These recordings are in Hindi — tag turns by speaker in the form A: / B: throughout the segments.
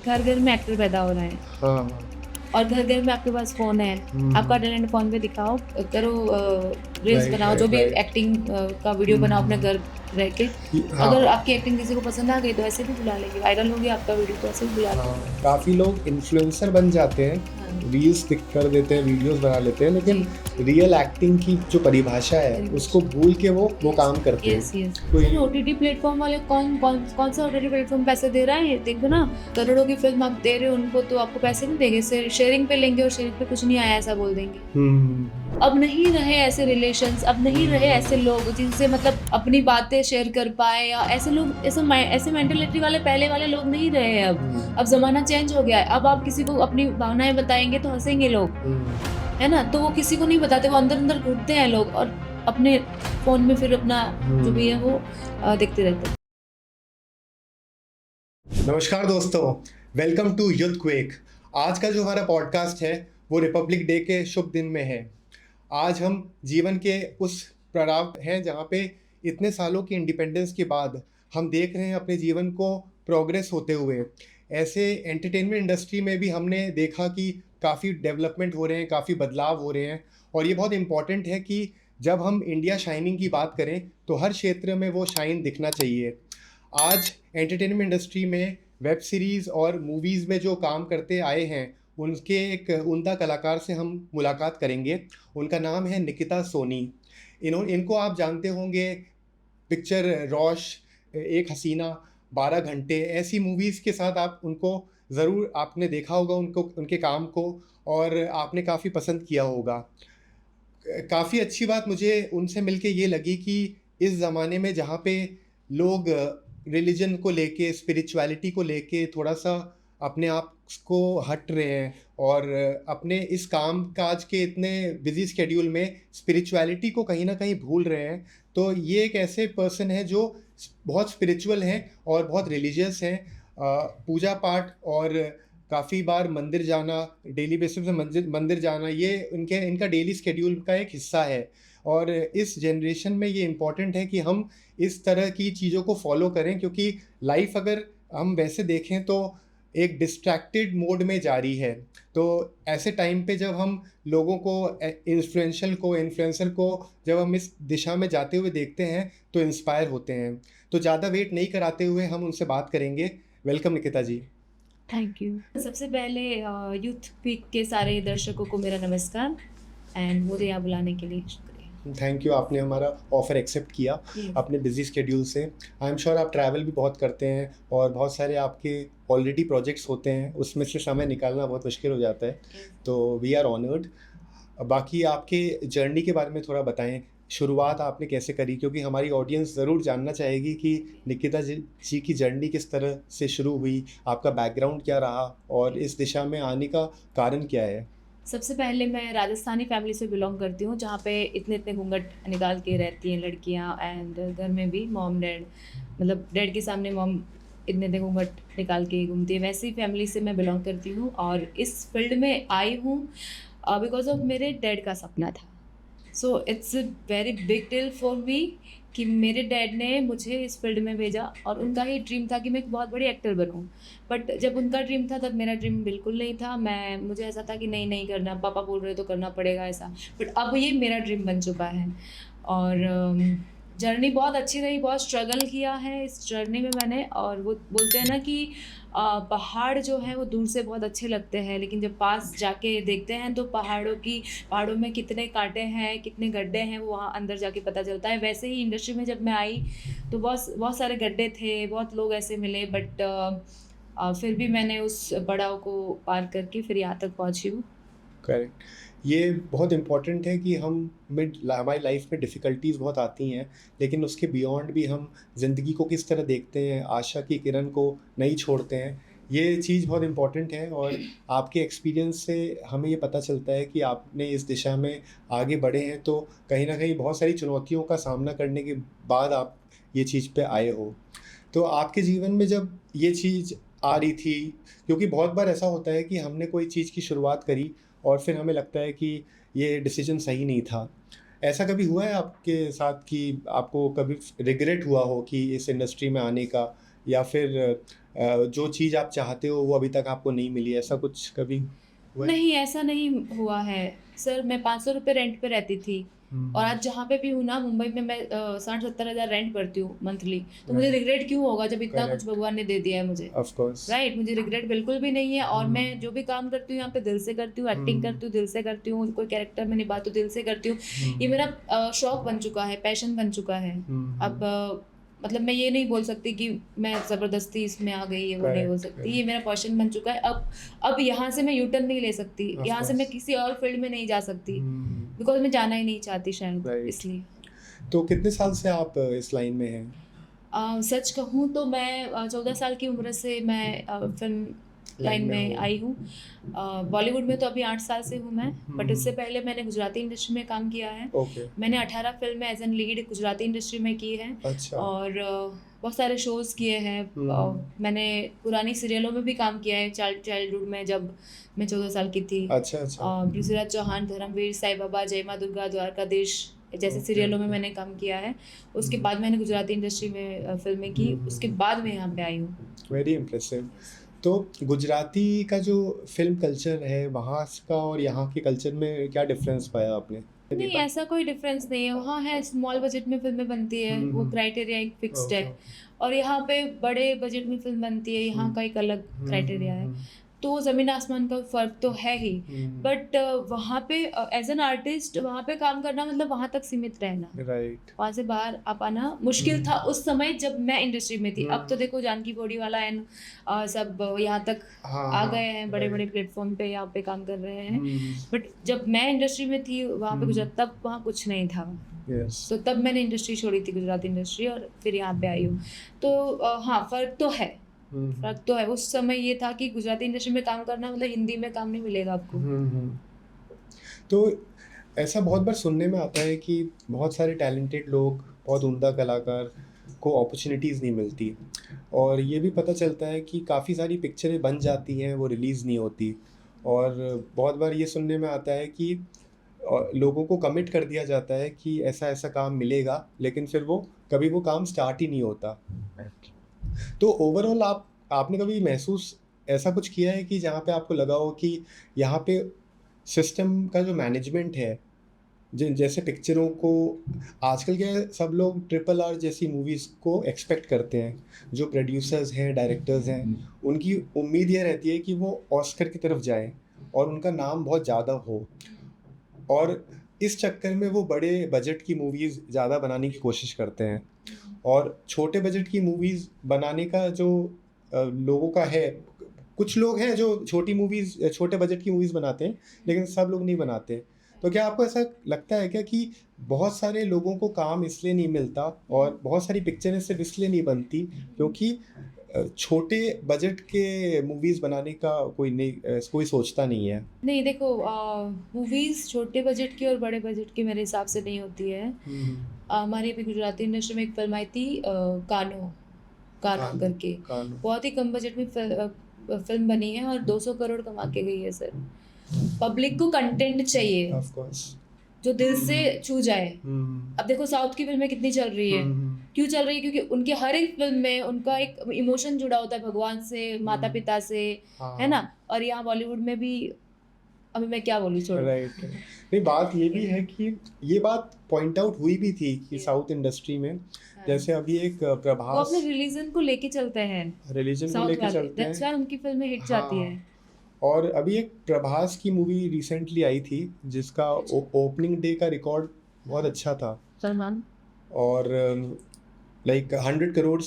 A: घर घर में एक्टर पैदा हो रहे हैं
B: हाँ
A: और घर घर में आपके पास फ़ोन है। आपका टैलेंट फ़ोन पे दिखाओ, करो, रील्स
B: राइट
A: बनाओ, जो
B: राइट
A: भी
B: राइट
A: एक्टिंग का वीडियो बनाओ अपने घर रह के।
B: हाँ
A: अगर आपकी एक्टिंग किसी को पसंद आ गई तो ऐसे भी बुला लेंगे, वायरल हो गया आपका वीडियो तो ऐसे भी बुला
B: हाँ
A: लेंगे।
B: काफ़ी लोग इन्फ्लुएंसर बन जाते हैं,
A: हाँ,
B: रील्स कर देते हैं, वीडियोस बना लेते हैं,
A: जी,
B: लेकिन रियल एक्टिंग की जो परिभाषा है उसको भूल के वो
A: यस,
B: काम करते हैं।
A: Yes, yes.
B: कोई
A: फिर ओटीटी प्लेटफ़ॉर्म वाले कौन सा ओटीटी प्लेटफ़ॉर्म पैसे दे रहा है? ये देखो ना, करोड़ों की फ़िल्म आप दे रहे हो उनको तो आपको पैसे नहीं देंगे, शेयरिंग पे लेंगे और शेयरिंग पे कुछ नहीं आया ऐसा बोल देंगे।
B: हम्म
A: अब नहीं रहे ऐसे रिलेशंस, अब नहीं रहे ऐसे लोग जिनसे मतलब अपनी बातें शेयर कर पाए, या ऐसे लोग, ऐसे मेंटालिटी वाले पहले वाले लोग नहीं रहे हैं अब ज़माना चेंज हो गया है। अब आप किसी को अपनी भावनाएँ बताएँगे तो हँसेंगे लोग, है ना? तो वो किसी को नहीं बताते, वो अंदर-अंदर घुटते हैं लोग और अपने फ़ोन में फिर अपना जो भी है वो देखते रहते हैं।
B: नमस्कार दोस्तों, वेलकम टू युद्ध क्वेक। आज का जो हमारा पॉडकास्ट है वो रिपब्लिक डे के शुभ दिन में है। आज हम जीवन के उस पड़ाव हैं जहाँ पे इतने सालों की इंडिपेंडेंस के बाद हम देख रहे हैं अपने जीवन को प्रोग्रेस होते हुए। ऐसे एंटरटेनमेंट इंडस्ट्री में भी हमने देखा कि काफ़ी डेवलपमेंट हो रहे हैं, काफ़ी बदलाव हो रहे हैं, और ये बहुत इम्पॉर्टेंट है कि जब हम इंडिया शाइनिंग की बात करें तो हर क्षेत्र में वो शाइन दिखना चाहिए। आज एंटरटेनमेंट इंडस्ट्री में वेब सीरीज़ और मूवीज़ में जो काम करते आए हैं उनके एक उम्दा कलाकार से हम मुलाकात करेंगे। उनका नाम है निकिता सोनी। इनको आप जानते होंगे पिक्चर रॉश, एक हसीना, 12 घंटे, ऐसी मूवीज़ के साथ आप उनको ज़रूर आपने देखा होगा, उनको उनके काम को, और आपने काफ़ी पसंद किया होगा। काफ़ी अच्छी बात मुझे उनसे मिलके ये लगी कि इस ज़माने में जहाँ पे लोग रिलीजन को लेके, स्पिरिचुअलिटी को लेके थोड़ा-सा अपने आप को हट रहे हैं, और अपने इस काम-काज के इतने बिज़ी शेड्यूल में स्पिरिचुअलिटी को कहीं न कहीं भूल रहे हैं। तो ये एक ऐसे पर्सन हैं जो बहुत स्पिरिचुअल हैं और बहुत रिलीजियस हैं। पूजा-पाठ और काफ़ी बार मंदिर जाना, डेली बेसिस पे मंदिर मंदिर जाना, ये इनका डेली शेड्यूल का एक हिस्सा है। और इस जनरेशन में ये इम्पॉर्टेंट है कि हम इस तरह की चीज़ों को फॉलो करें, क्योंकि लाइफ अगर हम वैसे देखें तो एक डिस्ट्रैक्टेड मोड में जा रही है। तो ऐसे टाइम पे जब हम लोगों को, इन्फ्लुएंसर को जब हम इस दिशा में जाते हुए देखते हैं तो इंस्पायर होते हैं। तो ज़्यादा वेट नहीं कराते हुए हम उनसे बात करेंगे। Welcome Nikita ji.
A: Thank you. सबसे पहले यूथ वीक के सारे दर्शकों को मेरा नमस्कार एंड मुझे यहाँ बुलाने के लिए शुक्रिया।
B: थैंक यू, आपने हमारा ऑफ़र एक्सेप्ट किया
A: Yes.
B: अपने बिज़ी शेड्यूल से। आई एम श्योर आप ट्रैवल भी बहुत करते हैं और बहुत सारे आपके ऑलरेडी प्रोजेक्ट्स होते हैं, उसमें से समय निकालना बहुत मुश्किल हो जाता है।
A: Yes.
B: तो वी आर ऑनर्ड। बाकी आपके जर्नी के बारे में थोड़ा बताएं, शुरुआत आपने कैसे करी, क्योंकि हमारी ऑडियंस ज़रूर जानना चाहेगी कि निकिता जी की जर्नी किस तरह से शुरू हुई, आपका बैकग्राउंड क्या रहा और इस दिशा में आने का कारण क्या है।
A: सबसे पहले मैं राजस्थानी फैमिली से बिलोंग करती हूँ जहाँ पे इतने इतने घूंघट निकाल के रहती हैं लड़कियाँ, एंड घर में भी मॉम डैड, मतलब डैड के सामने मॉम इतने इतने घूंघट निकाल के घूमती है, वैसी फैमिली से मैं बिलोंग करती हूँ और इस फील्ड में आई हूँ बिकॉज ऑफ मेरे डैड का सपना था। So it's a very big deal for me कि मेरे डैड ने मुझे इस फील्ड में भेजा और उनका ही ड्रीम था कि मैं एक बहुत बड़ी एक्टर बनूं। बट जब उनका ड्रीम था तब मेरा ड्रीम बिल्कुल नहीं था। मुझे ऐसा था कि नहीं नहीं करना, पापा बोल रहे तो करना पड़ेगा ऐसा। बट अब ये मेरा ड्रीम बन चुका है और जर्नी बहुत अच्छी रही, बहुत स्ट्रगल किया है इस जर्नी में मैंने। और वो बोलते हैं ना कि पहाड़ जो है वो दूर से बहुत अच्छे लगते हैं, लेकिन जब पास जाके देखते हैं तो पहाड़ों में कितने कांटे हैं, कितने गड्ढे हैं, वो वहाँ अंदर जाके पता चलता है। वैसे ही इंडस्ट्री में जब मैं आई तो बहुत बहुत सारे गड्ढे थे, बहुत लोग ऐसे मिले, बट फिर भी मैंने उस पड़ाव को पार करके फिर यहाँ तक पहुँची हूँ।
B: करेक्ट। ये बहुत इम्पॉर्टेंट है कि हमारी लाइफ में डिफ़िकल्टीज़ बहुत आती हैं, लेकिन उसके बियॉन्ड भी हम ज़िंदगी को किस तरह देखते हैं, आशा की किरण को नहीं छोड़ते हैं। ये चीज़ बहुत इम्पॉर्टेंट है, और आपके एक्सपीरियंस से हमें ये पता चलता है कि आपने इस दिशा में आगे बढ़े हैं, तो कहीं न कहीं बहुत सारी चुनौतियों का सामना करने के बाद आप ये चीज़ पे आए हो। तो आपके जीवन में जब ये चीज़ आ रही थी, क्योंकि बहुत बार ऐसा होता है कि हमने कोई चीज़ की शुरुआत करी और फिर हमें लगता है कि ये डिसीजन सही नहीं था। ऐसा कभी हुआ है आपके साथ कि आपको कभी रिग्रेट हुआ हो कि इस इंडस्ट्री में आने का, या फिर जो चीज़ आप चाहते हो वो अभी तक आपको नहीं मिली, ऐसा कुछ कभी हुआ है?
A: नहीं, ऐसा नहीं हुआ है। सर, मैं 500 रुपए रेंट पे रहती थी और आज जहाँ पे भी हूँ ना, मुंबई में मैं 60-70 हज़ार रेंट भरती हूँ मंथली। तो मुझे
B: राइट,
A: रिग्रेट क्यों होगा जब इतना कुछ
B: करेक्ट,
A: भगवान ने दे दिया है मुझे,
B: ऑफ कोर्स।
A: राइट? मुझे रिग्रेट बिल्कुल भी नहीं है और
B: हुँ,
A: मैं जो भी काम करती हूँ यहाँ पे दिल से करती हूँ, एक्टिंग
B: हुँ,
A: करती हूँ दिल से करती हूँ, कोई कैरेक्टर में निभाती हूँ दिल से करती हूँ। ये
B: हुँ,
A: मेरा शौक बन चुका है, पैशन बन चुका है। अब
B: हुँ,
A: मतलब मैं ये नहीं बोल सकती कि मैं ज़बरदस्ती इसमें आ गई, ये वो नहीं बोल
B: करेक्ट,
A: सकती। ये
B: करेक्ट,
A: मेरा पैशन बन चुका है। अब यहाँ से मैं यू टर्न नहीं ले सकती,
B: ऑफ
A: यहाँ से मैं
B: कोर्स।
A: किसी और फील्ड में नहीं जा सकती,
B: हुँ,
A: बिकॉज़ मैं जाना ही नहीं चाहती शायद
B: राइट।
A: इसलिए।
B: तो कितने साल से आप इस लाइन में हैं?
A: सच कहूँ तो मैं 14 साल की उम्र से मैं फ़िल्म
B: लाइन
A: लाइन
B: में
A: में
B: हो?
A: आई हूँ। बॉलीवुड में तो अभी 8 साल से हूँ मैं, बट इससे
B: हुँ,
A: पहले मैंने गुजराती इंडस्ट्री में काम किया है।
B: ओके,
A: मैंने 18 फ़िल्में as an lead Gujarati industry में की हैं
B: अच्छा।
A: और बहुत सारे शोज़ किए हैं।
B: हुँ,
A: मैंने पुरानी सीरियलों में भी काम किया है चाइल्डहुड में जब मैं 14 साल की थी।
B: अच्छा, अच्छा।
A: पृथ्वीराज चौहान, धर्मवीर, साईं बाबा, जय माँ दुर्गा, द्वारकाधीश जैसे
B: ओके,
A: सीरियलों में
B: ओके।
A: मैंने काम किया है। उसके
B: हुँ,
A: बाद मैंने गुजराती इंडस्ट्री में फ़िल्में की, उसके
B: हुँ,
A: बाद मैं यहाँ पे आई हूँ।
B: Very impressive. तो गुजराती का जो फ़िल्म कल्चर है, वहाँ का और यहाँ के कल्चर में क्या डिफ़रेंस पाया आपने?
A: नहीं,
B: देखा?
A: ऐसा कोई डिफ़रेंस नहीं है। वहाँ है स्मॉल बजट में फ़िल्में बनती है,
B: हुँ,
A: वो
B: हुँ,
A: क्राइटेरिया एक फ़िक्स्ड
B: ओके,
A: है
B: ओके।
A: और यहाँ पे बड़े बजट में फ़िल्म बनती है,
B: हुँ,
A: यहाँ का एक अलग
B: हुँ, हुँ,
A: क्राइटेरिया है।
B: हुँ,
A: तो ज़मीन आसमान का फ़र्क तो है ही,
B: हुँ,
A: बट वहाँ पे एज़ एन आर्टिस्ट वहाँ पे काम करना मतलब वहाँ तक सीमित रहना।
B: राइट।
A: वहाँ से बाहर आ पाना मुश्किल
B: हुँ,
A: था उस समय जब मैं इंडस्ट्री में थी। अब तो
B: हुँ,
A: देखो जानकी पौड़ीवाला एंड सब यहाँ तक
B: हाँ,
A: आ
B: हाँ,
A: गए हैं, बड़े-बड़े
B: राइट।
A: प्लेटफ़ॉर्म पे यहाँ पे काम कर रहे हैं।
B: हुँ,
A: बट जब मैं इंडस्ट्री में थी वहाँ पे
B: हुँ,
A: गुजरात तब वहाँ कुछ नहीं था।
B: यस।
A: तो तब मैंने इंडस्ट्री छोड़ी थी गुजरात इंडस्ट्री और फिर यहाँ पे आई हूँ। तो हाँ, फ़र्क तो है।
B: हुँ, हुँ,
A: फ़र्क तो है। उस समय ये था कि गुजराती इंडस्ट्री में काम करना मतलब हिंदी में काम नहीं मिलेगा आपको।
B: हुँ, हुँ। तो ऐसा बहुत बार सुनने में आता है कि बहुत सारे टैलेंटेड लोग, बहुत उम्दा कलाकार को अपॉर्च्युनिटीज़ नहीं मिलती और ये भी पता चलता है कि काफ़ी सारी पिक्चरें बन जाती हैं, वो रिलीज़ नहीं होती और बहुत बार ये सुनने में आता है कि लोगों को कमिट कर दिया जाता है कि ऐसा-ऐसा काम मिलेगा, लेकिन फिर वो कभी वो काम स्टार्ट ही नहीं होता। तो ओवरऑल आपने कभी महसूस ऐसा कुछ किया है कि जहाँ पे आपको लगा हो कि यहाँ पे सिस्टम का जो मैनेजमेंट है, जैसे पिक्चरों को आजकल क्या है सब लोग ट्रिपल आर जैसी मूवीज़ को एक्सपेक्ट करते हैं। जो प्रोड्यूसर्स हैं, डायरेक्टर्स हैं, उनकी उम्मीद ये रहती है कि वो ऑस्कर की तरफ जाएँ और उनका नाम बहुत ज़्यादा हो और इस चक्कर में वो बड़े बजट की मूवीज़ ज़्यादा बनाने की कोशिश करते हैं। और छोटे बजट की मूवीज़ बनाने का जो लोगों का है, कुछ लोग हैं जो छोटी मूवीज़ छोटे बजट की मूवीज़ बनाते हैं, लेकिन सब लोग नहीं बनाते। तो क्या आपको ऐसा लगता है क्या कि बहुत सारे लोगों को काम इसलिए नहीं मिलता और बहुत सारी पिक्चरें सिर्फ़ इसलिए नहीं बनती क्योंकि छोटे बजट के मूवीज़ बनाने का कोई सोचता नहीं है?
A: नहीं देखो मूवीज़ छोटे बजट की और बड़े बजट की मेरे हिसाब से नहीं होती है।
B: हुँ, हुँ।
A: हमारी अभी गुजराती इंडस्ट्री में एक फ़िल्म आई थी कानो, कानो
B: कानो,
A: करके।
B: कानो।
A: बहुत ही कम बजट में फ़िल्म बनी है और 200 करोड़ कमा के गई है सर। पब्लिक को कंटेंट चाहिए,
B: ऑफ़ कोर्स।
A: जो दिल से
B: हुँ,
A: छू जाए।
B: हुँ,
A: अब देखो साउथ की फ़िल्में कितनी चल रही
B: हुँ,
A: है।
B: हुँ,
A: क्यों चल रही है? क्योंकि उनके हर एक फ़िल्म में उनका एक इमोशन जुड़ा होता है भगवान से,
B: हुँ।
A: माता-पिता से, है
B: हाँ।
A: ना? और यहाँ बॉलीवुड में भी अभी मैं क्या बोलूँ छोड़ो।
B: Right, right. नहीं बात ये भी
A: यस,
B: है कि ये बात पॉइंट आउट हुई भी थी कि
A: यस,
B: साउथ इंडस्ट्री में
A: हाँ।
B: जैसे अभी एक
A: वो अपने
B: प्रभास
A: रिलीजन को लेके चलते हैं,
B: रिलीजन को
A: साउथ
B: लेके
A: वाले।
B: चलते
A: दैट्स
B: हैं।
A: व्हाई उनकी फ़िल्में हिट जाती हैं।
B: हाँ, और अभी एक प्रभास की मूवी रिसेंटली आई थी जिसका
A: अच्छा,
B: ओपनिंग डे का रिकॉर्ड बहुत
A: हाँ।
B: अच्छा था
A: सलमान?
B: और लाइक 100 करोड़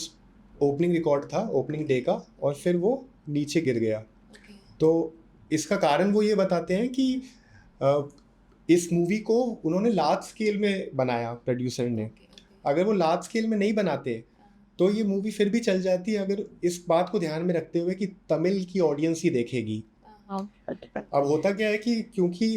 B: ओपनिंग रिकॉर्ड था ओपनिंग डे का और फिर वो नीचे गिर गया।
A: ओके,
B: तो इसका कारण वो ये बताते हैं कि अ, इस मूवी को उन्होंने लार्ज स्केल में बनाया प्रोड्यूसर ने।
A: Okay, okay.
B: अगर वो लार्ज स्केल में नहीं बनाते,
A: हाँ,
B: तो ये मूवी फिर भी चल जाती अगर इस बात को ध्यान में रखते हुए कि तमिल की ऑडियंस ही देखेगी।
A: हाँ,
B: अब होता क्या है कि क्योंकि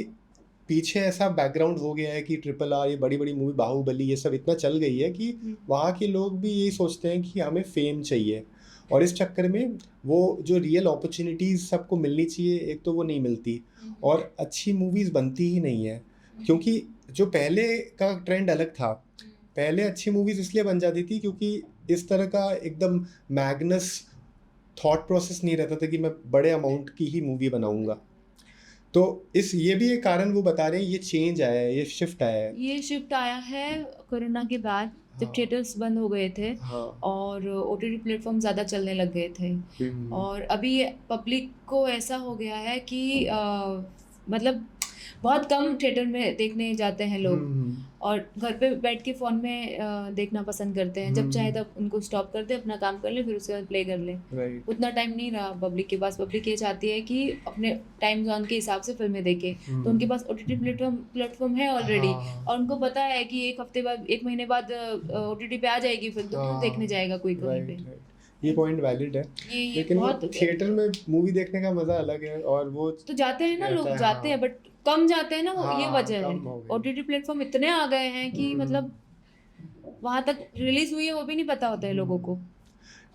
B: पीछे ऐसा बैकग्राउंड हो गया है कि ट्रिपल आर ये बड़ी-बड़ी मूवी बाहुबली ये सब इतना चल गई है कि
A: हुँ,
B: वहाँ के लोग भी यही सोचते हैं कि हमें फ़ेम चाहिए और इस चक्कर में वो जो रियल अपॉर्च्युनिटीज़ सबको मिलनी चाहिए, एक तो वो नहीं मिलती
A: हुँ,
B: और अच्छी मूवीज़ बनती ही नहीं है।
A: हुँ,
B: क्योंकि जो पहले का ट्रेंड अलग था।
A: हुँ,
B: पहले अच्छी मूवीज़ इसलिए बन जाती थी क्योंकि इस तरह का एकदम मैग्नस थॉट प्रोसेस नहीं रहता था कि मैं बड़े अमाउंट की ही मूवी बनाऊंगा। तो इस ये भी एक कारण वो बता रहे हैं, ये चेंज आया है, ये शिफ्ट आया है।
A: ये शिफ्ट आया है कोरोना के बाद, जब
B: हाँ
A: थिएटर्स बंद हो गए थे
B: हाँ।
A: और ओटीटी प्लेटफॉर्म ज़्यादा चलने लग गए थे। और अभी पब्लिक को ऐसा हो गया है कि मतलब बहुत कम थिएटर में देखने जाते हैं लोग, और घर पे बैठ के फ़ोन में देखना पसंद करते हैं। जब चाहे तब उनको स्टॉप कर दे, अपना काम कर ले, फिर उसके बाद प्ले कर ले।
B: राइट।
A: उतना टाइम नहीं रहा पब्लिक के पास। पब्लिक ये चाहती है कि अपने टाइम जोन के हिसाब से फिल्में देखे, तो उनके पास ओटीटी प्लेटफॉर्म है ऑलरेडी,
B: हाँ
A: और उनको पता है कि एक हफ्ते बाद, एक महीने बाद ओटीटी पे आ जाएगी फिल्म, तो क्यों देखने जाएगा कोई कहीं
B: राइट
A: पे।
B: राइट, ये पॉइंट वैलिड है।
A: ये
B: लेकिन वो
A: बहुत
B: थिएटर में मूवी देखने का मजा अलग है, और वो
A: तो जाते हैं ना
B: रहता
A: लोग,
B: है।
A: जाते हैं, बट कम जाते हैं ना, वो ये
B: हाँ,
A: वजह है।
B: कम हो गई।
A: ओटीटी प्लेटफॉर्म इतने आ गए हैं कि मतलब वहां तक रिलीज हुई है वो भी नहीं पता होता है लोगों को।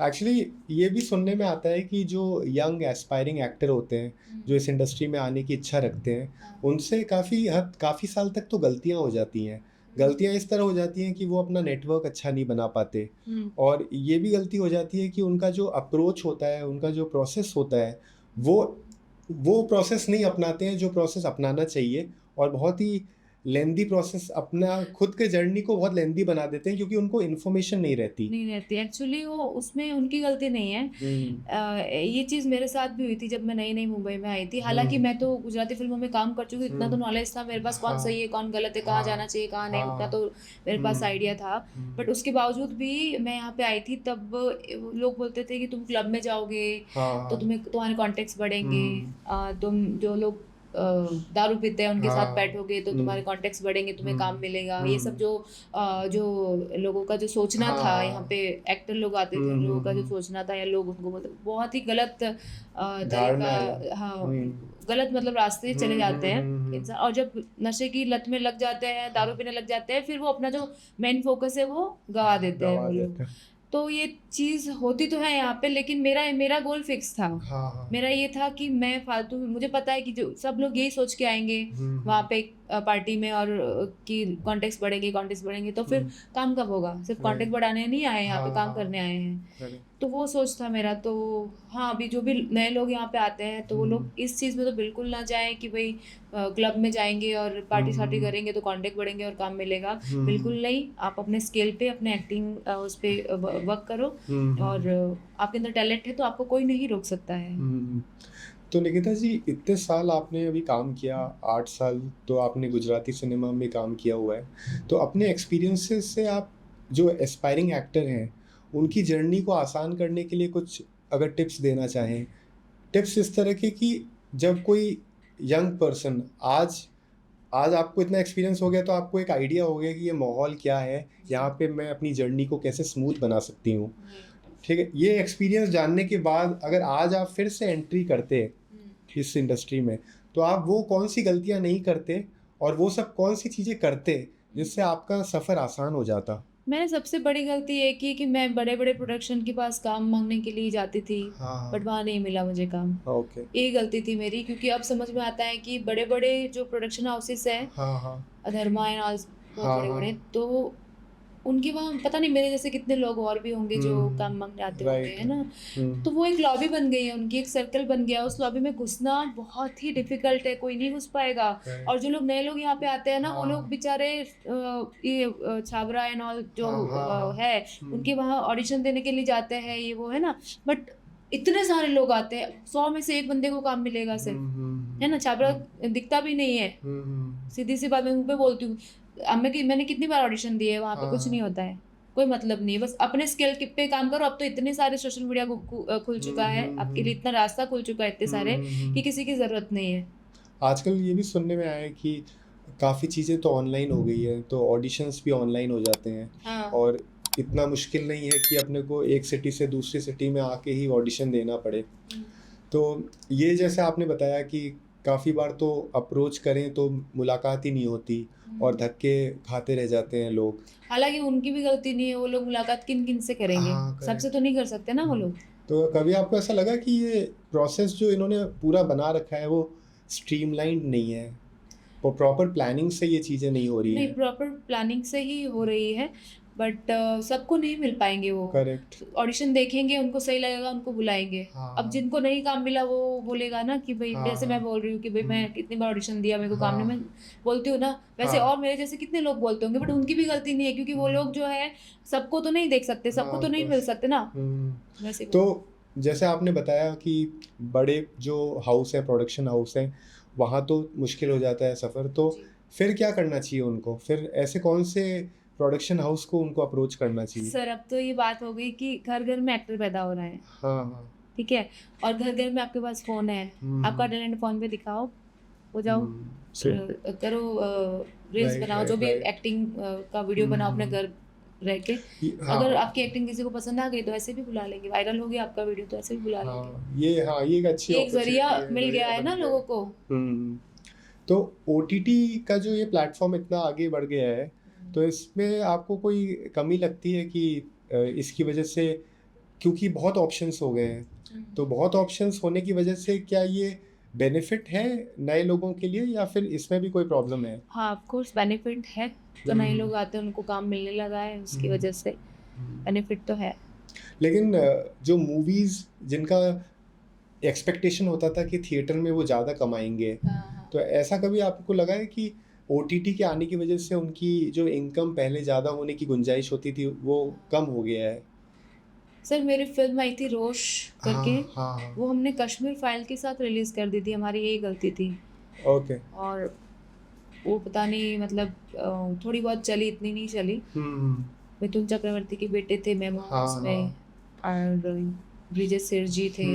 B: एक्चुअली ये भी सुनने में आता है कि जो यंग एस्पायरिंग एक्टर होते हैं, जो इस इंडस्ट्री में आने की इच्छा रखते हैं, उनसे काफ़ी साल तक तो गलतियां हो जाती हैं। गलतियां इस तरह हो जाती हैं कि वो अपना नेटवर्क अच्छा नहीं बना पाते, और ये भी गलती हो जाती है कि उनका जो अप्रोच होता है, उनका जो प्रोसेस होता है, वो प्रोसेस नहीं अपनाते हैं जो प्रोसेस अपनाना चाहिए, और बहुत ही लेंदी प्रोसेस, अपना खुद के जर्नी को बहुत लेंदी बना देते हैं क्योंकि उनको इन्फॉर्मेशन नहीं रहती।
A: एक्चुअली वो उसमें उनकी गलती नहीं है। ये चीज़ मेरे साथ भी हुई थी जब मैं नई नई मुंबई में आई थी। हालांकि मैं तो गुजराती फिल्मों में काम कर चुकी, इतना तो नॉलेज था मेरे पास, कौन
B: हाँ
A: सही है कौन गलत है, कहाँ जाना चाहिए कहाँ नहीं, उतना तो मेरे पास आइडिया था। बट उसके बावजूद भी मैं यहाँ पे आई थी, तब लोग बोलते थे कि तुम क्लब में जाओगे तो तुम्हारे कॉन्टेक्ट्स बढ़ेंगे, तुम जो लोग दारू पीते हैं उनके साथ बैठोगे तो तुम्हारे कॉन्टेक्ट्स बढ़ेंगे, तुम्हें काम मिलेगा। ये सब जो लोगों का जो सोचना था, यहाँ पे एक्टर लोग आते थे, उन लोगों का जो सोचना था, या लोग उनको बोलते, बहुत ही गलत तरीका। हाँ, गलत मतलब रास्ते चले जाते हैं इंसान, और जब नशे की लत में लग जाते हैं, दारू पीने लग जाते हैं, फिर वो अपना जो मेन फोकस है वो गवा देते हैं वो लोग। तो ये चीज़ होती तो है यहाँ पे, लेकिन मेरा गोल फिक्स था। मेरा ये था कि मैं फालतू, मुझे पता है कि जो सब लोग यही सोच के आएंगे वहाँ पे पार्टी में, और कि कॉन्टेक्ट्स बढ़ेंगे, तो फिर काम कब होगा? सिर्फ कॉन्टेक्ट बढ़ाने नहीं आए यहाँ पे, काम करने आए हैं। तो वो सोच था मेरा। तो हाँ, अभी जो भी नए लोग यहाँ पे आते हैं तो वो लोग इस चीज़ में तो बिल्कुल ना जाए कि भाई क्लब में जाएंगे और पार्टी शार्टी करेंगे तो कॉन्टेक्ट बढ़ेंगे और काम मिलेगा। बिल्कुल नहीं। आप अपने स्केल पे, अपने एक्टिंग उस पर वर्क करो, और आपके अंदर टैलेंट है तो आपको कोई नहीं रोक सकता है।
B: तो निकिता जी, इतने साल आपने अभी काम किया, 8 साल तो आपने गुजराती सिनेमा में काम किया हुआ है, तो अपने एक्सपीरियंसेस से आप जो एस्पायरिंग एक्टर हैं उनकी जर्नी को आसान करने के लिए कुछ अगर टिप्स देना चाहें, टिप्स इस तरह के कि जब कोई यंग पर्सन, आज आपको इतना एक्सपीरियंस हो गया तो आपको एक आइडिया हो गया कि ये माहौल क्या है, यहाँ पे मैं अपनी जर्नी को कैसे स्मूथ बना सकती हूँ, ठीक है, ये एक्सपीरियंस जानने के बाद अगर आज आप फिर से एंट्री करते इस इंडस्ट्री में, तो आप वो कौन सी गलतियाँ नहीं करते और वो सब कौन सी चीज़ें करते जिससे आपका सफ़र आसान हो जाता?
A: मैंने सबसे बड़ी गलती ये की कि मैं बड़े बड़े प्रोडक्शन के पास काम मांगने के लिए जाती थी, बट वहाँ नहीं मिला मुझे काम।
B: ओके।
A: ये गलती थी मेरी, क्योंकि अब समझ में आता है कि बड़े बड़े जो प्रोडक्शन हाउसेस है, अधर्मा एंड ऑल, बहुत बड़े बड़े, तो उनके वहाँ पता नहीं मेरे जैसे कितने लोग और भी होंगे जो काम मांगने आते होंगे, है ना। तो वो एक लॉबी बन गई है उनकी, एक सर्कल बन गया। उस लॉबी में घुसना बहुत ही डिफिकल्ट है, कोई नहीं घुस पाएगा। और जो लोग नए लोग यहाँ पे आते हैं ना, वो लोग बेचारे ये छाबरा एंड ऑल जो है, उनके वहाँ ऑडिशन देने के लिए जाते हैं, ये वो है ना। बट इतने सारे लोग आते हैं, 100 में से एक बंदे को काम मिलेगा सिर्फ, है ना। छाबरा दिखता भी नहीं है, सीधी सी बात मैं मुंह पे बोलती हूँ। मैंने कितनी बार ऑडिशन दिए, वहाँ पे कुछ नहीं होता है, कोई मतलब नहीं है। बस अपने स्किल पे काम करो। अब तो इतने सारे सोशल मीडिया खुल चुका है आपके लिए, इतना रास्ता खुल चुका है इतने सारे, कि किसी की ज़रूरत नहीं है।
B: आजकल ये भी सुनने में आया है कि काफ़ी चीज़ें तो ऑनलाइन हो गई है, तो ऑडिशंस भी ऑनलाइन हो जाते हैं, और इतना मुश्किल नहीं है कि अपने को एक सिटी से दूसरी सिटी में आके ही ऑडिशन देना पड़े। तो ये जैसे आपने बताया कि काफ़ी बार तो अप्रोच करें तो मुलाकात ही नहीं होती और धक्के खाते रह जाते हैं लोग।
A: हालांकि उनकी भी गलती नहीं है, वो लोग मुलाकात किन किन से करेंगे, सबसे तो नहीं कर सकते ना वो लोग।
B: तो कभी आपको ऐसा लगा कि ये प्रोसेस जो इन्होंने पूरा बना रखा है वो स्ट्रीमलाइंड नहीं है, वो प्रॉपर प्लानिंग से ये चीज़ें नहीं हो रही है?
A: नहीं, प्रॉपर प्लानिंग से ही हो रही है, बट सबको नहीं मिल पाएंगे वो।
B: करेक्ट।
A: ऑडिशन देखेंगे, उनको सही लगेगा, उनको बुलाएंगे।
B: हाँ
A: अब जिनको नहीं काम मिला वो बोलेगा ना कि भाई,
B: हाँ
A: जैसे मैं बोल रही हूँ कि भाई मैं कितनी बार ऑडिशन दिया, मेरे को काम नहीं,
B: हाँ
A: मैं बोलती हूँ ना वैसे।
B: हाँ
A: और मेरे जैसे कितने लोग बोलते होंगे, बट उनकी भी गलती नहीं है, क्योंकि वो लोग जो है सबको तो नहीं देख सकते, सबको
B: हाँ
A: तो
B: of
A: नहीं
B: course।
A: मिल सकते ना, वैसे।
B: तो जैसे आपने बताया कि बड़े जो हाउस है, प्रोडक्शन हाउस है, वहाँ तो मुश्किल हो जाता है सफ़र, तो
A: जी।
B: फिर क्या करना चाहिए उनको? फिर ऐसे कौन से प्रोडक्शन हाउस को उनको अप्रोच करना चाहिए?
A: सर अब तो ये बात हो गई कि घर घर में एक्टर पैदा हो रहा है,
B: हाँ हाँ।
A: ठीक है, और घर घर में आपके पास फ़ोन है, आपका टैलेंट फ़ोन पे दिखाओ, हो जाओ,
B: सही।
A: करो, रील्स
B: राइट
A: बनाओ, जो
B: राइट
A: भी
B: राइट।
A: एक्टिंग का वीडियो बनाओ अपने घर रह के। अगर
B: हाँ
A: आपकी एक्टिंग किसी को पसंद आ गई तो ऐसे भी बुला लेंगे, वायरल हो गया आपका वीडियो तो ऐसे भी बुला लेंगे।
B: हाँ, ये एक अच्छी
A: ये एक ज़रिया
B: अपॉर्चुनिटी है,
A: मिल गया
B: ज़रिया
A: है
B: बन
A: ना
B: गया
A: लोगों
B: है।
A: को।
B: हम्म। तो ओटीटी का जो ये प्लेटफॉर्म इतना आगे बढ़ गया है, तो इसमें आपको कोई कमी लगती है कि इसकी वजह से, क्योंकि बहुत ऑप्शंस हो गए हैं, तो बहुत ऑप्शंस होने की वजह से क्या ये बेनिफिट है नए लोगों के लिए, या फिर इसमें भी कोई प्रॉब्लम है?
A: हाँ, ऑफ कोर्स बेनिफिट है, तो नए
B: हम्म
A: लोग आते हैं उनको काम मिलने लगा है, उसकी
B: हम्म,
A: वजह से
B: हम्म।
A: बेनिफिट तो है।
B: लेकिन जो मूवीज जिनका एक्सपेक्टेशन होता था कि थिएटर में वो ज़्यादा कमाएंगे,
A: हाँ।
B: तो ऐसा कभी आपको लगा है कि ओटीटी के आने की वजह से उनकी जो इनकम पहले ज़्यादा होने की गुंजाइश होती थी वो कम हो गया है?
A: सर मेरी फिल्म आई थी रोश
B: हाँ
A: करके,
B: हाँ हाँ।
A: वो हमने कश्मीर फाइल के साथ रिलीज कर दी थी, हमारी यही गलती थी।
B: ओके।
A: और वो पता नहीं मतलब थोड़ी बहुत चली, इतनी नहीं चली।
B: हम्म।
A: मिथुन चक्रवर्ती के बेटे थे मेमो
B: हाँ
A: उसमें,
B: हाँ।
A: और ब्रिजेश सेठी थे।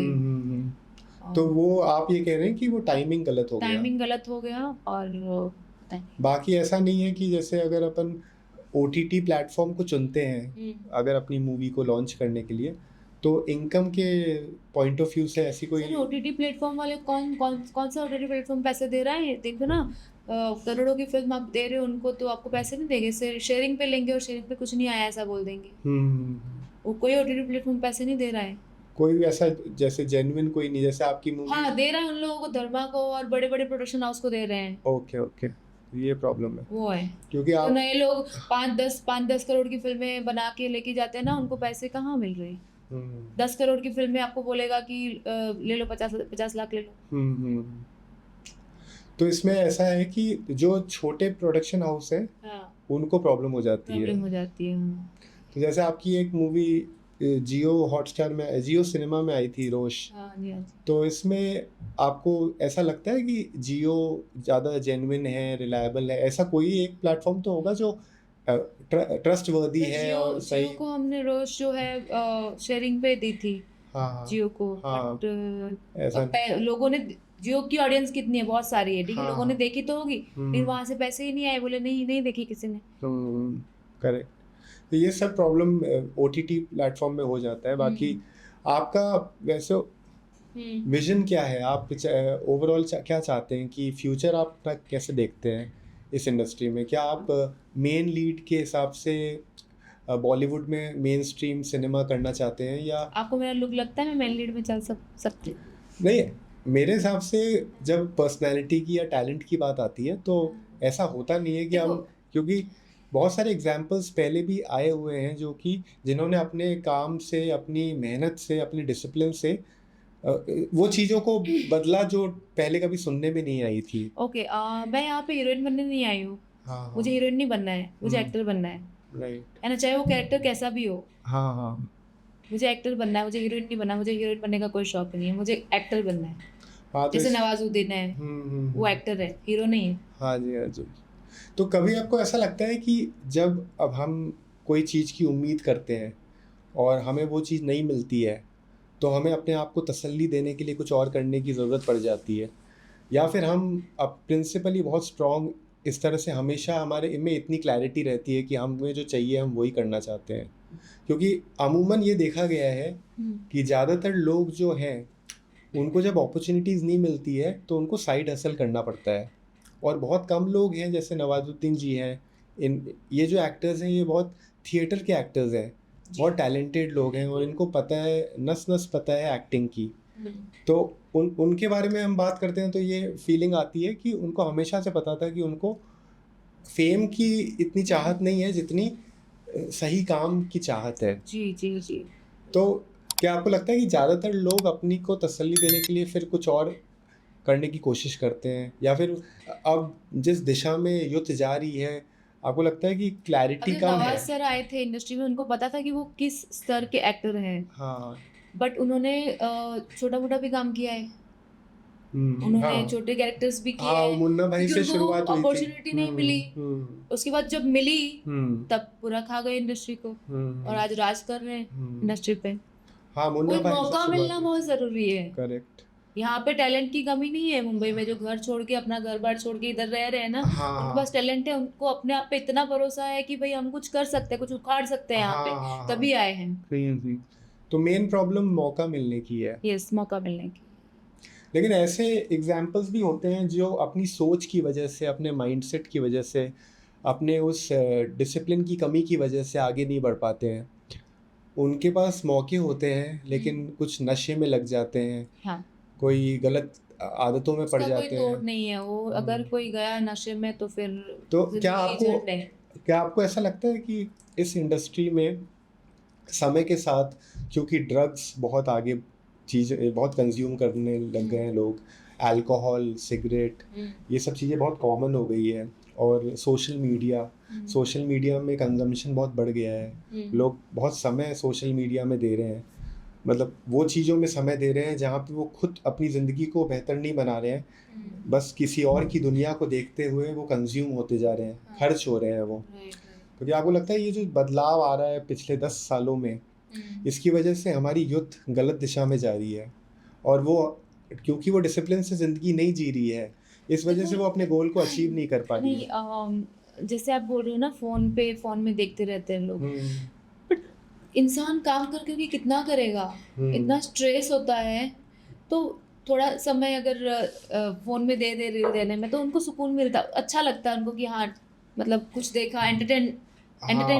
B: तो वो आप ये कह रहे हैं कि वो टाइमिंग गलत हो गया?
A: टाइमिंग गलत हो गया, और पता नहीं।
B: बाकी ऐसा नहीं है कि जैसे अगर अपन ओटीटी प्लेटफॉर्म को चुनते हैं अगर अपनी मूवी को लॉन्च करने के लिए, तो इनकम के पॉइंट ऑफ व्यू से ऐसी कोई?
A: सर ओटीटी प्लेटफॉर्म वाले कौन कौन कौन सा ओटीटी प्लेटफॉर्म पैसे दे रहा है, देखो ना। करोड़ों की फिल्म आप दे रहे हो उनको, तो आपको पैसे नहीं देंगे, शेयरिंग पे लेंगे, और शेयरिंग पे कुछ नहीं आया ऐसा बोल देंगे। वो कोई ओटीटी प्लेटफॉर्म पैसे नहीं दे रहा है।
B: कोई भी ऐसा जैसे जेन्युइन कोई नहीं, जैसे आपकी मूवी?
A: हाँ दे रहा है, उन लोगों को, धर्मा को और बड़े बड़े प्रोडक्शन हाउस को दे रहे हैं।
B: ओके ओके, ये प्रॉब्लम है
A: वो है,
B: क्योंकि
A: तो
B: आप
A: नए लोग 5-10 करोड़ की फिल्में बना के लेके जाते हैं ना, उनको पैसे कहाँ मिल रहे हैं। 10 करोड़ की फिल्म में आपको बोलेगा कि ले लो 50 लाख ले लो।
B: तो इसमें ऐसा है कि जो छोटे प्रोडक्शन हाउस हैं
A: हाँ,
B: उनको प्रॉब्लम हो जाती है।
A: प्रॉब्लम हो जाती है। हाँ।
B: तो जैसे आपकी एक मूवी जियो हॉटस्टार में, जियो सिनेमा में आई थी, रोश,
A: हाँ जी, हाँ जी।
B: तो इसमें आपको ऐसा लगता है कि जियो ज़्यादा जेन्युइन है, रिलायबल है? ऐसा कोई एक प्लेटफॉर्म तो होगा जो ट्रस्टवर्दी
A: सर
B: है और सही?
A: जियो को हमने रोज जो है शेयरिंग पे दी थी,
B: हाँ
A: जियो को,
B: हाँ।
A: बट
B: ऐसा
A: लोगों ने, जियो की ऑडियंस कितनी है, बहुत सारी है, ठीक है,
B: हाँ
A: लोगों ने
B: हाँ।
A: देखी तो होगी, लेकिन वहां से पैसे ही नहीं आए, बोले नहीं नहीं देखी किसी ने।
B: करेक्ट। तो ये सब प्रॉब्लम ओटीटी प्लेटफॉर्म में हो जाता है। बाकी आपका वैसे विजन क्या है? आप ओवरऑल क्या चाहते हैं कि फ्यूचर आप कैसे देखते हैं इस इंडस्ट्री में? क्या आप मेन लीड के हिसाब से बॉलीवुड में मेन स्ट्रीम सिनेमा करना चाहते हैं, या?
A: आपको मेरा लुक लगता है मैं मेन लीड में चल सकती?
B: नहीं, मेरे हिसाब से जब पर्सनैलिटी की या टैलेंट की बात आती है तो ऐसा होता नहीं है कि हम, क्योंकि बहुत सारे एग्जाम्पल्स पहले भी आए हुए हैं जो कि जिन्होंने अपने काम से, अपनी मेहनत से, अपने डिसिप्लिन से वो चीज़ों को बदला जो पहले कभी सुनने में नहीं आई थी।
A: ओके, मैं यहाँ पे हीरोइन बनने नहीं आई हूँ।
B: हाँ
A: मुझे हीरोइन नहीं बनना है, मुझे एक्टर बनना है।
B: राइट।
A: है ना, चाहे वो कैरेक्टर कैसा भी हो,
B: हाँ हाँ
A: मुझे एक्टर बनना है, मुझे हीरोइन नहीं बनना। मुझे हीरोइन बनने का कोई शौक नहीं है, मुझे एक्टर बनना है।
B: हाँ। तो
A: जैसे नवाजुद्दीन है, वो एक्टर है, हीरो नहीं है।
B: हाँ जी हाँ जी। तो कभी आपको ऐसा लगता है कि जब अब हम कोई चीज़ की उम्मीद करते हैं और हमें वो चीज़ नहीं मिलती है, तो हमें अपने आप को तसल्ली देने के लिए कुछ और करने की ज़रूरत पड़ जाती है, या फिर हम अब प्रिंसिपली बहुत स्ट्रॉन्ग इस तरह से हमेशा हमारे में इतनी क्लैरिटी रहती है कि हमें जो चाहिए हम वही करना चाहते हैं? क्योंकि अमूमन ये देखा गया है कि ज़्यादातर लोग जो हैं उनको जब अपॉर्चुनिटीज़ नहीं मिलती है तो उनको साइड हसल करना पड़ता है, और बहुत कम लोग हैं जैसे नवाजुद्दीन जी हैं, ये जो एक्टर्स हैं ये बहुत थिएटर के एक्टर्स हैं, बहुत टैलेंटेड लोग हैं और इनको पता है, नस नस पता है एक्टिंग की। तो उनके बारे में हम बात करते हैं तो ये फीलिंग आती है कि उनको हमेशा से पता था कि उनको फेम की इतनी चाहत नहीं है जितनी सही काम की चाहत है।
A: जी, जी, जी।
B: तो क्या आपको लगता है कि ज़्यादातर लोग अपनी को तसल्ली देने के लिए फिर कुछ और करने की कोशिश करते हैं, या फिर अब जिस दिशा में युद्ध जा रही है, आपको लगता है कि क्लैरिटी
A: अगर
B: कम
A: नवाज़
B: है?
A: सर आए थे इंडस्ट्री में, उनको पता था कि वो किस स्तर के एक्टर हैं,
B: हाँ।
A: बट उन्होंने छोटा-मोटा भी काम किया है। उन्होंने
B: हाँ।
A: छोटे कैरेक्टर्स भी किए
B: हाँ,
A: हैं,
B: मुन्ना भाई
A: क्योंकि
B: से
A: उनको वो
B: शुरुआत हुई थी।
A: अपॉर्च्युनिटी नहीं मिली। उसके बाद जब मिली,
B: हुँ,
A: तब पूरा खा गए इंडस्ट्री को, और
B: हुँ,
A: आज राज कर रहे हैं
B: हुँ।
A: इंडस्ट्री पे।
B: हाँ, मुन्ना
A: वही
B: भाई से
A: मौका
B: शुरुआत
A: मिलना
B: हुई
A: बहुत
B: थी।
A: ज़रूरी है।
B: करेक्ट।
A: यहाँ पे टैलेंट की कमी नहीं है मुंबई में, जो घर छोड़ के, अपना घर-बार छोड़ के इधर रह रहे हैं ना, उनके
B: हाँ,
A: पास टैलेंट है, उनको अपने आप पे इतना भरोसा है कि भई हम कुछ कर सकते हैं, कुछ उखाड़ सकते हैं यहाँ
B: हाँ,
A: पे,
B: हाँ, हाँ।
A: तभी आए हैं।
B: सही, सही। तो मेन प्रॉब्लम मौका मिलने की है।
A: यस, मौका मिलने की।
B: लेकिन ऐसे एग्ज़ाम्पल्स भी होते हैं जो अपनी सोच की वजह से, अपने माइंडसेट की वजह से, अपने उस डिसिप्लिन की कमी की वजह से आगे नहीं बढ़ पाते हैं। उनके पास मौके होते हैं, लेकिन कुछ नशे में लग जाते हैं,
A: हाँ,
B: कोई गलत आदतों में पड़
A: उसका कोई
B: जाते
A: तोड़
B: हैं।
A: नहीं है, वो अगर
B: हुँ।
A: कोई गया नशे में तो फिर
B: तो
A: ज़िंदगी झंड है।
B: क्या आपको ऐसा लगता है कि इस इंडस्ट्री में समय के साथ, क्योंकि ड्रग्स बहुत आगे चीज़ें बहुत कंज़्यूम करने लग गए हैं लोग, अल्कोहल, सिगरेट,
A: हुँ,
B: ये सब चीज़ें बहुत कॉमन हो गई है, और
A: हुँ,
B: सोशल मीडिया में कंज़म्पशन बहुत बढ़ गया है।
A: हुँ,
B: लोग बहुत समय सोशल मीडिया में दे रहे हैं, मतलब वो चीज़ों में समय दे रहे हैं जहाँ पे वो खुद अपनी ज़िंदगी को बेहतर नहीं बना रहे हैं,
A: हुँ।
B: बस किसी और की दुनिया को देखते हुए वो कंज़्यूम होते जा रहे हैं,
A: हाँ,
B: खर्च हो रहे हैं वो।
A: Right, right.
B: तो क्या आपको लगता है ये जो बदलाव आ रहा है पिछले 10 सालों में,
A: हुँ।
B: इसकी वजह से हमारी यूथ गलत दिशा में जा रही है, और वो, क्योंकि वो डिसिप्लिन से ज़िंदगी नहीं जी रही है, इस वजह से
A: देखो,
B: वो अपने गोल को अचीव नहीं कर पा रही
A: नहीं,
B: है?
A: जैसे आप बोल रहे हो ना, फ़ोन में देखते रहते हैं लोग।
B: हुँ,
A: बट इंसान काम कर कर के कितना करेगा?
B: हुँ,
A: इतना स्ट्रेस होता है, तो थोड़ा समय अगर फ़ोन में दे दे रील देने में, तो उनको सुकून मिलता, अच्छा लगता है उनको कि हाँ, मतलब कुछ देखा, एंटरटेनमेंट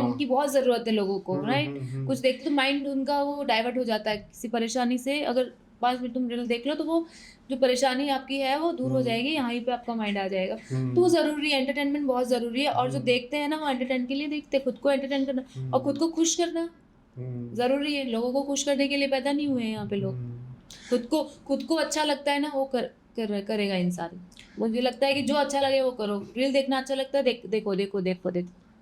B: हाँ।
A: की बहुत ज़रूरत है लोगों को,
B: हुँ,
A: राइट?
B: हुँ, हुँ,
A: कुछ देखते तो माइंड उनका वो डाइवर्ट हो जाता है किसी परेशानी से। अगर 5 मिनट तुम रील देख लो, तो वो जो परेशानी आपकी है वो दूर हो
B: हुँ,
A: जाएगी, यहीं पे आपका माइंड आ जाएगा। तो वो
B: हुँ,
A: ज़रूरी है, एंटरटेनमेंट बहुत ज़रूरी है, और जो
B: हुँ,
A: देखते हैं ना, वो एंटरटेन के लिए देखते हैं, खुद को एंटरटेन करना और खुद
B: हुँ,
A: को खुश करना
B: हुँ,
A: ज़रूरी है। लोगों को खुश करने के लिए पैदा नहीं हुए हैं यहाँ पे लोग।
B: हुँ।
A: खुद को अच्छा लगता है ना, वो करेगा इंसान। मुझे लगता है कि जो अच्छा लगे वो करो। रील देखना अच्छा लगता है, देखो, देखो, देखो, देखो।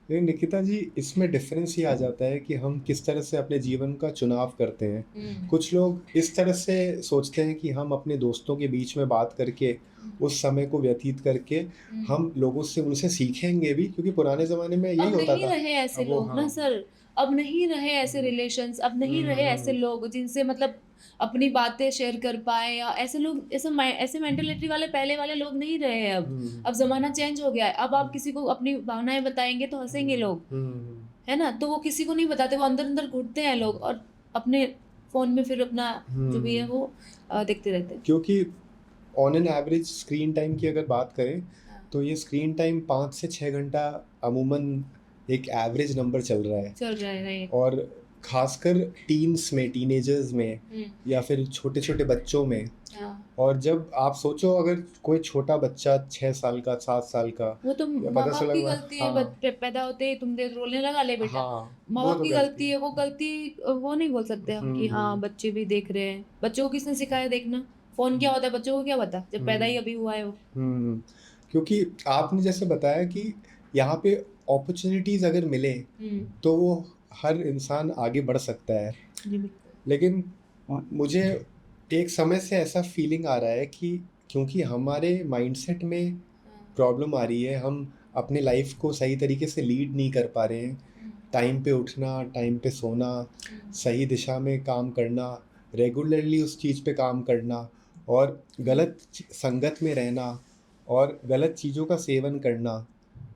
B: लेकिन निकिता जी, इसमें डिफरेंस ये आ जाता है कि हम किस तरह से अपने जीवन का चुनाव करते हैं।
A: हुँ,
B: कुछ लोग इस तरह से सोचते हैं कि हम अपने दोस्तों के बीच में बात करके,
A: हुँ,
B: उस समय को व्यतीत करके,
A: हुँ।
B: हम लोगों से उनसे सीखेंगे भी, क्योंकि पुराने ज़माने में यही
A: अब
B: होता
A: नहीं
B: था।
A: रहे ऐसे
B: अब वो,
A: लोग ना
B: हाँ।
A: सर, अब नहीं रहे ऐसे
B: हुँ,
A: रिलेशंस, अब नहीं
B: हुँ,
A: रहे ऐसे
B: हुँ,
A: लोग जिनसे मतलब अपनी बातें शेयर कर पाएँ, या ऐसे लोग, ऐसे मेंटालिटी वाले पहले वाले लोग नहीं रहे हैं अब।
B: हुँ,
A: अब ज़माना चेंज हो गया है। अब आप
B: हुँ,
A: किसी को अपनी भावनाएँ बताएँगे तो हँसेंगे
B: हुँ,
A: लोग,
B: हुँ,
A: है ना? तो वो किसी को नहीं बताते, वो अंदर-अंदर घुटते हैं लोग, और अपने फ़ोन में फिर अपना जो भी है
B: हुँ।
A: वो देखते रहते हैं।
B: क्योंकि on an average screen time की अगर बात करें,
A: हाँ,
B: तो ये स्क्रीन टाइम 5 से 6 घंटा अमूमन एक एवरेज नंबर चल रहा है।
A: चल रहा है, राइट।
B: और ख़ासकर टीन्स में, टीनेजर्स में,
A: हुँ,
B: या फिर छोटे-छोटे बच्चों में।
A: हाँ।
B: और जब आप सोचो, अगर कोई छोटा बच्चा 6 साल का, 7 साल का,
A: वो तो
B: या पता
A: माँ-बाप
B: चला
A: की
B: हुआ,
A: गलती है,
B: हाँ,
A: पैदा होते ही तुम देख रोने लगा, ले बेटा।
B: हाँ, वो
A: माँ-बाप
B: तो
A: की
B: गलती
A: गलती
B: है।
A: है, वो गलती वो नहीं बोल सकते हम
B: हुँ,
A: कि हाँ,
B: हुँ,
A: बच्चे भी देख रहे हैं। बच्चों को किसने सिखाया देखना? फ़ोन क्या
B: हुँ,
A: होता है, बच्चों को क्या पता? जब पैदा ही
B: हुँ,
A: अभी हुआ है वो।
B: हुँ। क्योंकि आपने जैसे बताया कि यहाँ पे अपॉर्च्युनिटीज़ अगर मिले,
A: हुँ।
B: तो वो हर इंसान आगे बढ़ सकता है।
A: जी, बिल्कुल।
B: लेकिन मुझे एक समय से ऐसा फीलिंग आ रहा है कि क्योंकि हमारे माइंडसेट में
A: हाँ।
B: प्रॉब्लम आ रही है, हम अपने लाइफ को सही तरीके से लीड नहीं कर पा रहे हैं।
A: हुँ,
B: टाइम पे उठना, टाइम पे सोना,
A: हुँ,
B: सही दिशा में काम करना, रेगुलरली उस चीज़ पे काम करना, और
A: हुँ।
B: गलत संगत में रहना, और गलत चीज़ों का सेवन करना,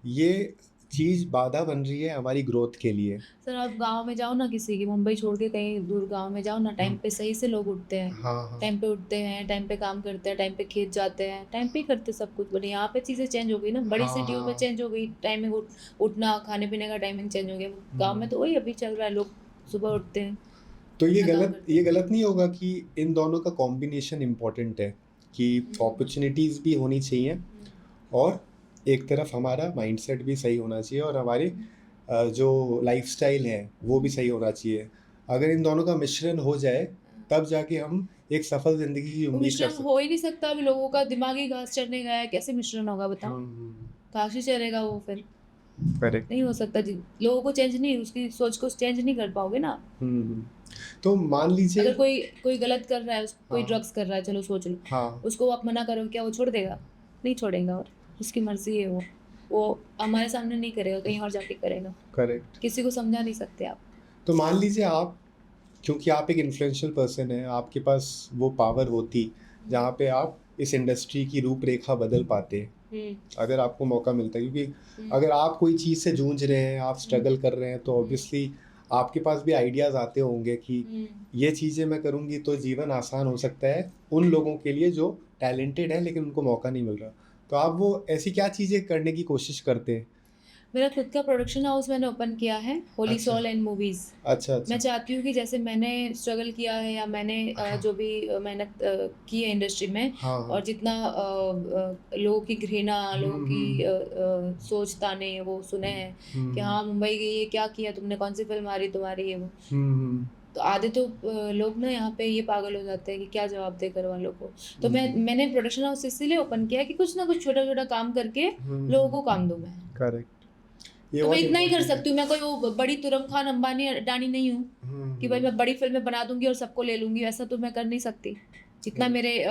B: ये चीज़ बाधा बन रही है हमारी ग्रोथ के लिए।
A: सर, आप गाँव में जाओ ना, किसी की मुंबई छोड़ के कहीं दूर गाँव में जाओ ना, टाइम
B: हुँ।
A: पे सही से लोग उठते हैं।
B: हाँ, हाँ।
A: टाइम पे उठते हैं, टाइम पे काम करते हैं, टाइम पे खेत जाते हैं, टाइम पे ही करते सब कुछ। बट यहाँ पे चीज़ें चेंज हो गई ना, बड़ी
B: हाँ,
A: सिटियों में
B: हाँ।
A: चेंज हो गई, टाइमिंग उठना, खाने-पीने का टाइमिंग चेंज हो गया। गाँव
B: हुँ।
A: में तो वही अभी चल रहा है, लोग सुबह उठते हैं,
B: तो
A: अपना काम करते
B: ये
A: हैं।
B: गलत नहीं होगा कि इन दोनों का कॉम्बिनेशन इम्पोर्टेंट है, कि
A: हुँ,
B: अपॉर्च्युनिटीज़ भी होनी चाहिए,
A: हुँ,
B: और एक तरफ हमारा माइंडसेट भी सही होना चाहिए, और हमारे
A: हुँ।
B: जो लाइफस्टाइल है वो भी सही होना चाहिए। अगर इन दोनों का मिश्रण हो जाए तब जाके हम एक सफल ज़िंदगी की
A: वो
B: उम्मीद कर
A: मिश्रण
B: सकते
A: हो ही नहीं सकता, अभी लोगों का दिमागी घास चढ़ने गया है, कैसे मिश्रण होगा बताओ?
B: हैं।
A: कहाँ से चलेगा वो फिर?
B: करेक्ट।
A: नहीं हो सकता जी, लोगों को चेंज नहीं, उसकी सोच को चेंज नहीं कर पाओगे ना।
B: तो मान लीजिए।
A: अगर कोई कोई गलत कर रहा है, कोई
B: हाँ
A: ड्रग्स कर रहा है, चलो सोच लो,
B: हाँ
A: उसको आप मना करो, क्या वो छोड़ देगा? नहीं छोड़ेगा, और उसकी मर्जी है वो हमारे सामने नहीं करेगा, कहीं और जाके करेगा।
B: करेक्ट।
A: किसी को समझा नहीं सकते आप।
B: तो मान लीजिए आप, क्योंकि आप एक इन्फ्लुएंशियल पर्सन हैं, आपके पास वो पावर होती जहाँ पे आप इस इंडस्ट्री की रूपरेखा बदल पाते, अगर आपको मौका मिलता। क्योंकि अगर आप कोई चीज़ से जूझ रहे हैं, आप स्ट्रगल कर रहे हैं, तो ऑब्वियसली आपके पास भी आइडियाज़ आते होंगे कि ये चीज़ें मैं करूँगी तो जीवन आसान हो सकता है उन लोगों के लिए जो टैलेंटेड हैं लेकिन उनको मौका नहीं मिल रहा। तो आप वो ऐसी क्या चीज़ें करने की कोशिश करते हैं?
A: मेरा खुद का प्रोडक्शन हाउस मैंने ओपन किया है, होली
B: अच्छा
A: सॉल एंड मूवीज़।
B: अच्छा
A: मैं
B: अच्छा।
A: चाहती हूँ कि जैसे मैंने स्ट्रगल किया है, या मैंने जो भी मेहनत की है इंडस्ट्री में,
B: हाँ हाँ।
A: और जितना लोगों की घृणा, लोगों की
B: हम्म।
A: सोच ताने वो सुने हैं कि हाँ मुंबई गई, ये क्या किया तुमने, कौन सी फिल्म आ रही तुम्हारी, ये वो।
B: हम्म।
A: तो आधे तो लोग ना यहाँ पे ये पागल हो जाते हैं कि क्या जवाब दे घर वालों को। तो
B: हम्म।
A: मैंने प्रोडक्शन हाउस इसलिए ओपन किया कि कुछ ना कुछ छोटा छोटा काम करके लोगों को काम दूँ मैं।
B: करेक्ट। ये
A: तो मैं
B: बहुत
A: इतना ही कर
B: इम्पोर्टेंट है।
A: सकती हूँ, मैं कोई वो बड़ी तुरम खान अंबानी अडानी नहीं हूँ कि भाई मैं बड़ी फिल्में बना दूंगी और सबको ले लूंगी, ऐसा तो मैं कर नहीं सकती। जितना मेरे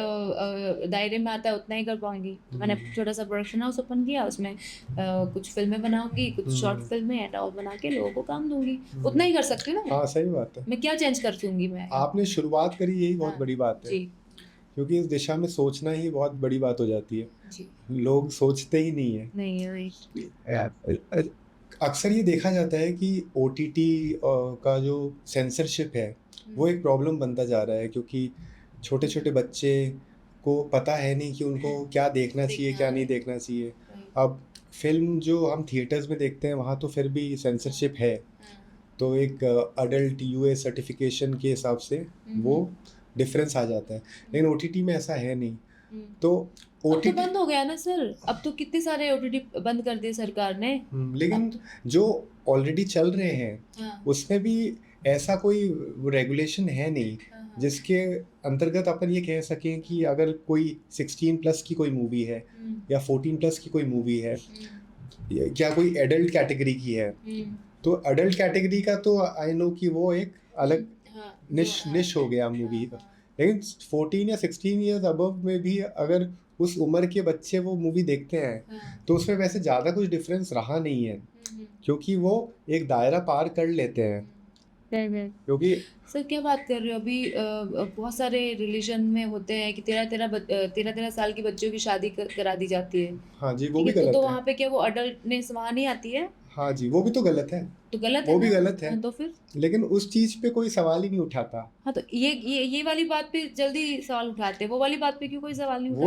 A: दायरे में आता है उतना ही कर पाऊंगी। तो मैंने छोटा सा प्रोडक्शन हाउस ओपन किया, उसमें कुछ फिल्में बनाऊंगी, कुछ शॉर्ट फिल्में एड ऑल बना के लोगों को काम दूंगी। उतना ही कर सकती हूँ ना मैं।
B: हाँ सही बात है।
A: मैं क्या चेंज कर दूंगी मैं?
B: आपने शुरुआत करी, यही बहुत
A: हाँ
B: बड़ी बात है।
A: जी
B: क्योंकि इस दिशा में सोचना ही बहुत बड़ी बात हो जाती है।
A: जी।
B: लोग सोचते ही नहीं है।
A: नहीं है वही।
B: अक्सर ये देखा जाता है कि ओटीटी का जो सेंसरशिप है वो एक प्रॉब्लम बनता जा रहा है, क्योंकि छोटे छोटे बच्चे को पता है नहीं कि उनको क्या देखना चाहिए क्या नहीं देखना चाहिए। अब फिल्म जो हम थिएटर्स में देखते हैं वहाँ तो फिर भी सेंसरशिप है, तो एक अडल्ट यूए सर्टिफिकेशन के हिसाब से वो डिफरेंस आ जाता है, लेकिन ओटीटी में ऐसा है नहीं। तो
A: अब तो
B: ओटीटी
A: बंद हो गया ना सर, अब तो कितने सारे ओटीटी बंद कर दिए सरकार ने।
B: लेकिन
A: अब तो
B: जो ऑलरेडी चल रहे हैं
A: हाँ
B: उसमें भी ऐसा कोई रेगुलेशन है नहीं
A: हाँ
B: जिसके अंतर्गत अपन ये कह सकें कि अगर कोई 16 प्लस की कोई मूवी है या 14 प्लस की कोई मूवी है या कोई एडल्ट कैटेगरी की है, तो अडल्ट कैटेगरी का तो आई नो कि वो एक अलग
A: हाँ
B: निश हो गया मूवी का। लेकिन 14 या 16 ईयर्स अबव में भी अगर उस उम्र के बच्चे वो मूवी देखते हैं तो उसमें वैसे ज़्यादा कुछ डिफरेंस रहा नहीं है, क्योंकि वो एक दायरा पार कर लेते हैं। क्योंकि
A: सर क्या बात कर रहे हो? अभी बहुत सारे रिलीजन में होते हैं कि 13 साल के बच्चों की शादी करा दी जाती है।
B: हाँ जी वो
A: ठीक
B: भी
A: है, तो
B: गलत है।
A: वहाँ पे क्या वो अडल्टनेस वहाँ नहीं आती है?
B: हाँ जी वो भी तो गलत है।
A: तो गलत
B: वो
A: है
B: भी
A: ना?
B: गलत है।
A: हाँ, तो फिर
B: लेकिन उस चीज़ पे कोई सवाल ही नहीं उठाता।
A: हाँ, तो ये वाली बात पे जल्दी सवाल उठाते हैं, वो वाली बात पे क्यों कोई सवाल नहीं उठाता?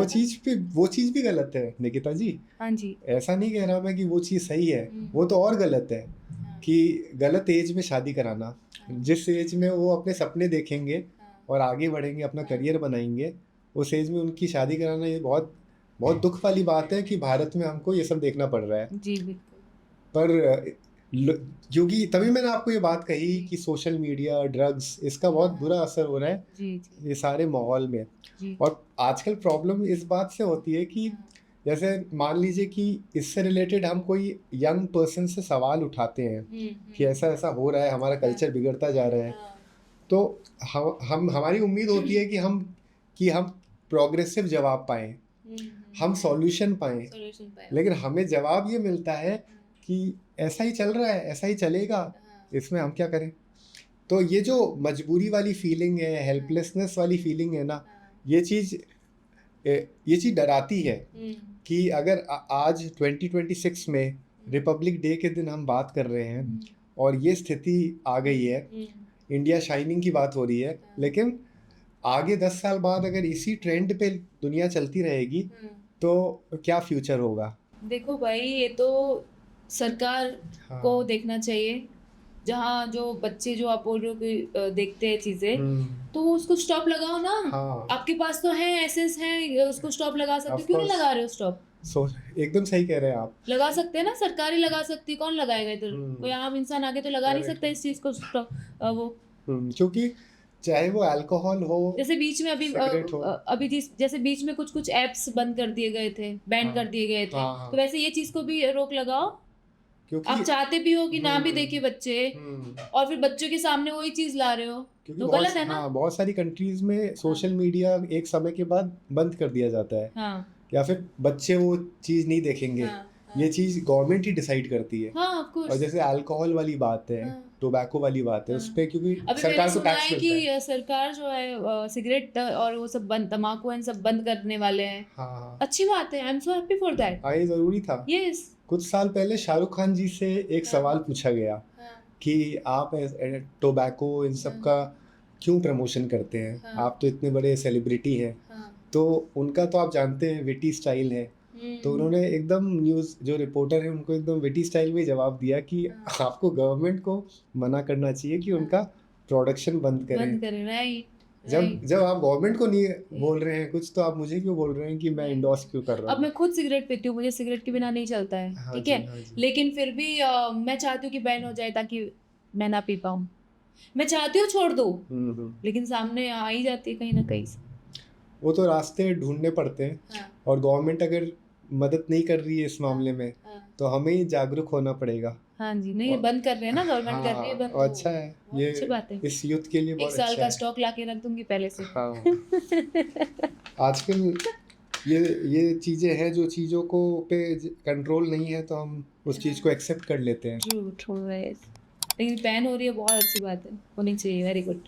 B: वो चीज़ भी गलत है निकिता जी।
A: हाँ जी।
B: ऐसा नहीं कह रहा मैं कि वो चीज़ सही है, वो तो और गलत है
A: हाँ,
B: कि गलत एज में शादी कराना। जिस एज में वो अपने सपने देखेंगे और आगे बढ़ेंगे, अपना करियर बनाएंगे, उस एज में उनकी शादी कराना, ये बहुत बहुत दुख वाली बात है कि भारत में हमको ये सब देखना पड़ रहा है।
A: जी बिल्कुल।
B: पर क्योंकि तभी मैंने आपको ये बात कही कि सोशल मीडिया, ड्रग्स, इसका बहुत बुरा असर हो रहा है
A: जी जी
B: ये सारे माहौल में।
A: जी।
B: और आजकल प्रॉब्लम इस बात से होती है कि जैसे मान लीजिए कि इससे रिलेटेड हम कोई यंग पर्सन से सवाल उठाते हैं कि ऐसा ऐसा हो रहा है, हमारा कल्चर बिगड़ता जा रहा है, तो हम हमारी उम्मीद होती है कि हम प्रोग्रेसिव जवाब पाएं, हम सॉल्यूशन पाएं,
A: सॉल्यूशन पाया।
B: लेकिन हमें जवाब ये मिलता है कि ऐसा ही चल रहा है, ऐसा ही चलेगा, इसमें हम क्या करें। तो ये जो मजबूरी वाली फीलिंग है, हेल्पलेसनेस वाली फीलिंग है ना, ये चीज़ डराती है कि अगर आज 2026 में रिपब्लिक डे के दिन हम बात कर रहे हैं और ये स्थिति आ गई है, इंडिया शाइनिंग की बात हो रही है, लेकिन आगे 10 साल बाद अगर इसी ट्रेंड पे दुनिया चलती रहेगी तो क्या फ्यूचर होगा।
A: देखो भाई, ये तो सरकार
B: हाँ
A: को देखना चाहिए। जहाँ जो बच्चे जो आप बोल रहे हो कि देखते हैं चीजें,
B: हम्म,
A: तो उसको स्टॉप लगाओ ना।
B: हाँ
A: आपके पास तो है, एसेस हैं, उसको स्टॉप लगा सकते हो,
B: ऑफ
A: क्यों नहीं
B: कोर्स।
A: लगा रहे हो स्टॉप?
B: सो एकदम सही कह रहे हैं आप।
A: लगा सकते हैं ना, सरकारी लगा सकती है, कौन लगाएगा इधर? कोई
B: हम्म,
A: आम इंसान आके तो लगा नहीं
B: करेक्ट।
A: सकता इस चीज को stop, वो
B: क्योंकि चाहे वो अल्कोहल हो,
A: जैसे बीच में
B: सिगरेट हो।
A: अभी जैसे बीच में कुछ कुछ एप्स बंद कर दिए गए थे, बैन
B: हाँ
A: कर दिए गए थे,
B: हाँ
A: तो
B: हाँ,
A: वैसे ये चीज को भी रोक लगाओ।
B: क्योंकि
A: आप चाहते भी हो कि ना भी देखे
B: हम्म
A: बच्चे,
B: हम्म
A: और फिर बच्चों के सामने वही चीज ला रहे हो,
B: क्योंकि
A: तो
B: बहुत
A: गलत है ना।
B: हाँ बहुत सारी कंट्रीज में
A: हाँ
B: सोशल मीडिया एक समय के बाद बंद कर दिया जाता है,
A: हाँ
B: या फिर बच्चे वो चीज़ नहीं देखेंगे।
A: हाँ
B: ये
A: हाँ
B: चीज़ गवर्नमेंट ही डिसाइड करती है।
A: हाँ ऑफ
B: और
A: कोर्स।
B: जैसे अल्कोहल वाली बात है,
A: हाँ
B: टोबैको वाली बात है, उस
A: हाँ।
B: पे क्योंकि
A: अभी मैंने
B: सरकार को
A: सुना
B: टैक्स
A: है
B: मिलता है।
A: कि सरकार जो है सिगरेट और वो सब बंद, तम्बाकू एंड सब बंद करने वाले हैं।
B: हाँ हाँ
A: अच्छी बात है, I am so happy for that.
B: हाँ, ये ज़रूरी था।
A: यस।
B: कुछ साल पहले शाहरुख खान जी से एक
A: हाँ
B: सवाल पूछा गया
A: हाँ
B: कि आप टोबैको इन सब
A: हाँ
B: का क्यों प्रमोशन करते हैं,
A: हाँ
B: आप तो इतने बड़े सेलिब्रिटी हैं।
A: हाँ।
B: तो उनका तो आप जानते हैं विटी स्टाइल है, तो उन्होंने एकदम न्यूज़ जो रिपोर्टर है उनको एकदम विटी स्टाइल में जवाब दिया कि
A: हाँ
B: आपको गवर्नमेंट को मना करना चाहिए कि
A: हाँ
B: उनका प्रोडक्शन बंद करें।
A: बंद करें, राइट
B: जब
A: राइट।
B: जब आप गवर्नमेंट को नहीं बोल रहे हैं कुछ, तो आप मुझे क्यों बोल रहे हैं कि मैं इंडोर्स क्यों कर रहा
A: अब
B: हूँ।
A: मैं खुद सिगरेट पीती हूँ, मुझे सिगरेट के बिना नहीं चलता है,
B: हाँ
A: ठीक
B: जी
A: है,
B: हाँ जी।
A: लेकिन फिर भी मैं चाहती हूँ कि बैन हो जाए ताकि मैं ना पी पाऊँ। मैं चाहती हूँ छोड़ दो, लेकिन सामने आ ही जाती है कहीं ना कहीं से।
B: वो तो रास्ते ढूंढने पड़ते हैं,
A: हाँ
B: और गवर्नमेंट अगर मदद नहीं कर रही है इस
A: हाँ
B: मामले में,
A: हाँ
B: तो हमें ही जागरूक होना पड़ेगा।
A: हाँ जी, नहीं ये
B: और
A: बंद कर रहे हैं ना, गवर्नमेंट कर रही है
B: हाँ,
A: बंद,
B: और
A: तो
B: अच्छा है
A: बहुत
B: ये,
A: अच्छी बात है।
B: इस यूथ के लिए
A: एक
B: बहुत
A: साल
B: अच्छा
A: का
B: है।
A: स्टॉक ला के रख दूंगी पहले से।
B: हाँ आजकल ये ये चीज़ें हैं जो चीज़ों को पे कंट्रोल नहीं है, तो हम उस चीज़ को एक्सेप्ट कर लेते हैं।
A: ट्रू ट्रू, लेकिन बैन हो रही है, बहुत अच्छी बात है, होनी चाहिए, वेरी गुड।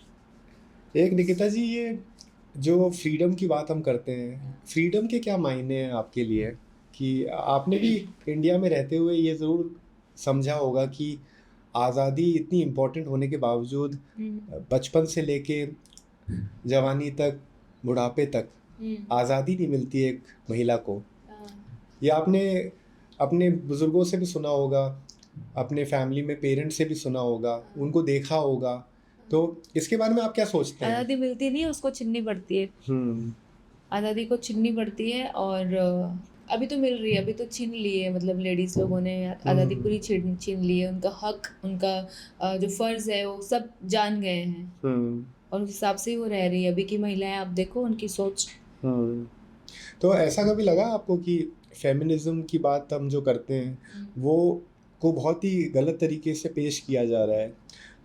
B: एक निकिता जी, ये जो फ्रीडम की बात हम करते हैं, फ्रीडम के क्या मायने हैं आपके लिए? कि आपने भी इंडिया में रहते हुए ये ज़रूर समझा होगा कि आज़ादी इतनी इम्पोर्टेंट होने के बावजूद बचपन से लेके जवानी तक, बुढ़ापे तक आज़ादी नहीं मिलती एक महिला को। ये आपने अपने बुज़ुर्गों से भी सुना होगा, अपने फैमिली में पेरेंट्स से भी सुना होगा, उनको देखा होगा। तो इसके बारे में आप क्या सोचते हैं?
A: आज़ादी मिलती नहीं है, उसको छीननी पड़ती है।
B: हम्म
A: आज़ादी को छीननी पड़ती है, और अभी तो मिल रही है, अभी तो छीन ली है, मतलब लेडीज़ लोगों ने आज़ादी पूरी छीन छीन ली है, उनका हक, उनका जो फ़र्ज़ है वो सब जान गए हैं,
B: हम्म
A: और उस हिसाब से ही वो रह रही है। अभी की महिलाएं आप देखो, उनकी सोच।
B: हम्म तो ऐसा कभी लगा आपको कि फेमिनिज्म की बात हम जो करते हैं वो को बहुत ही गलत तरीके से पेश किया जा रहा है,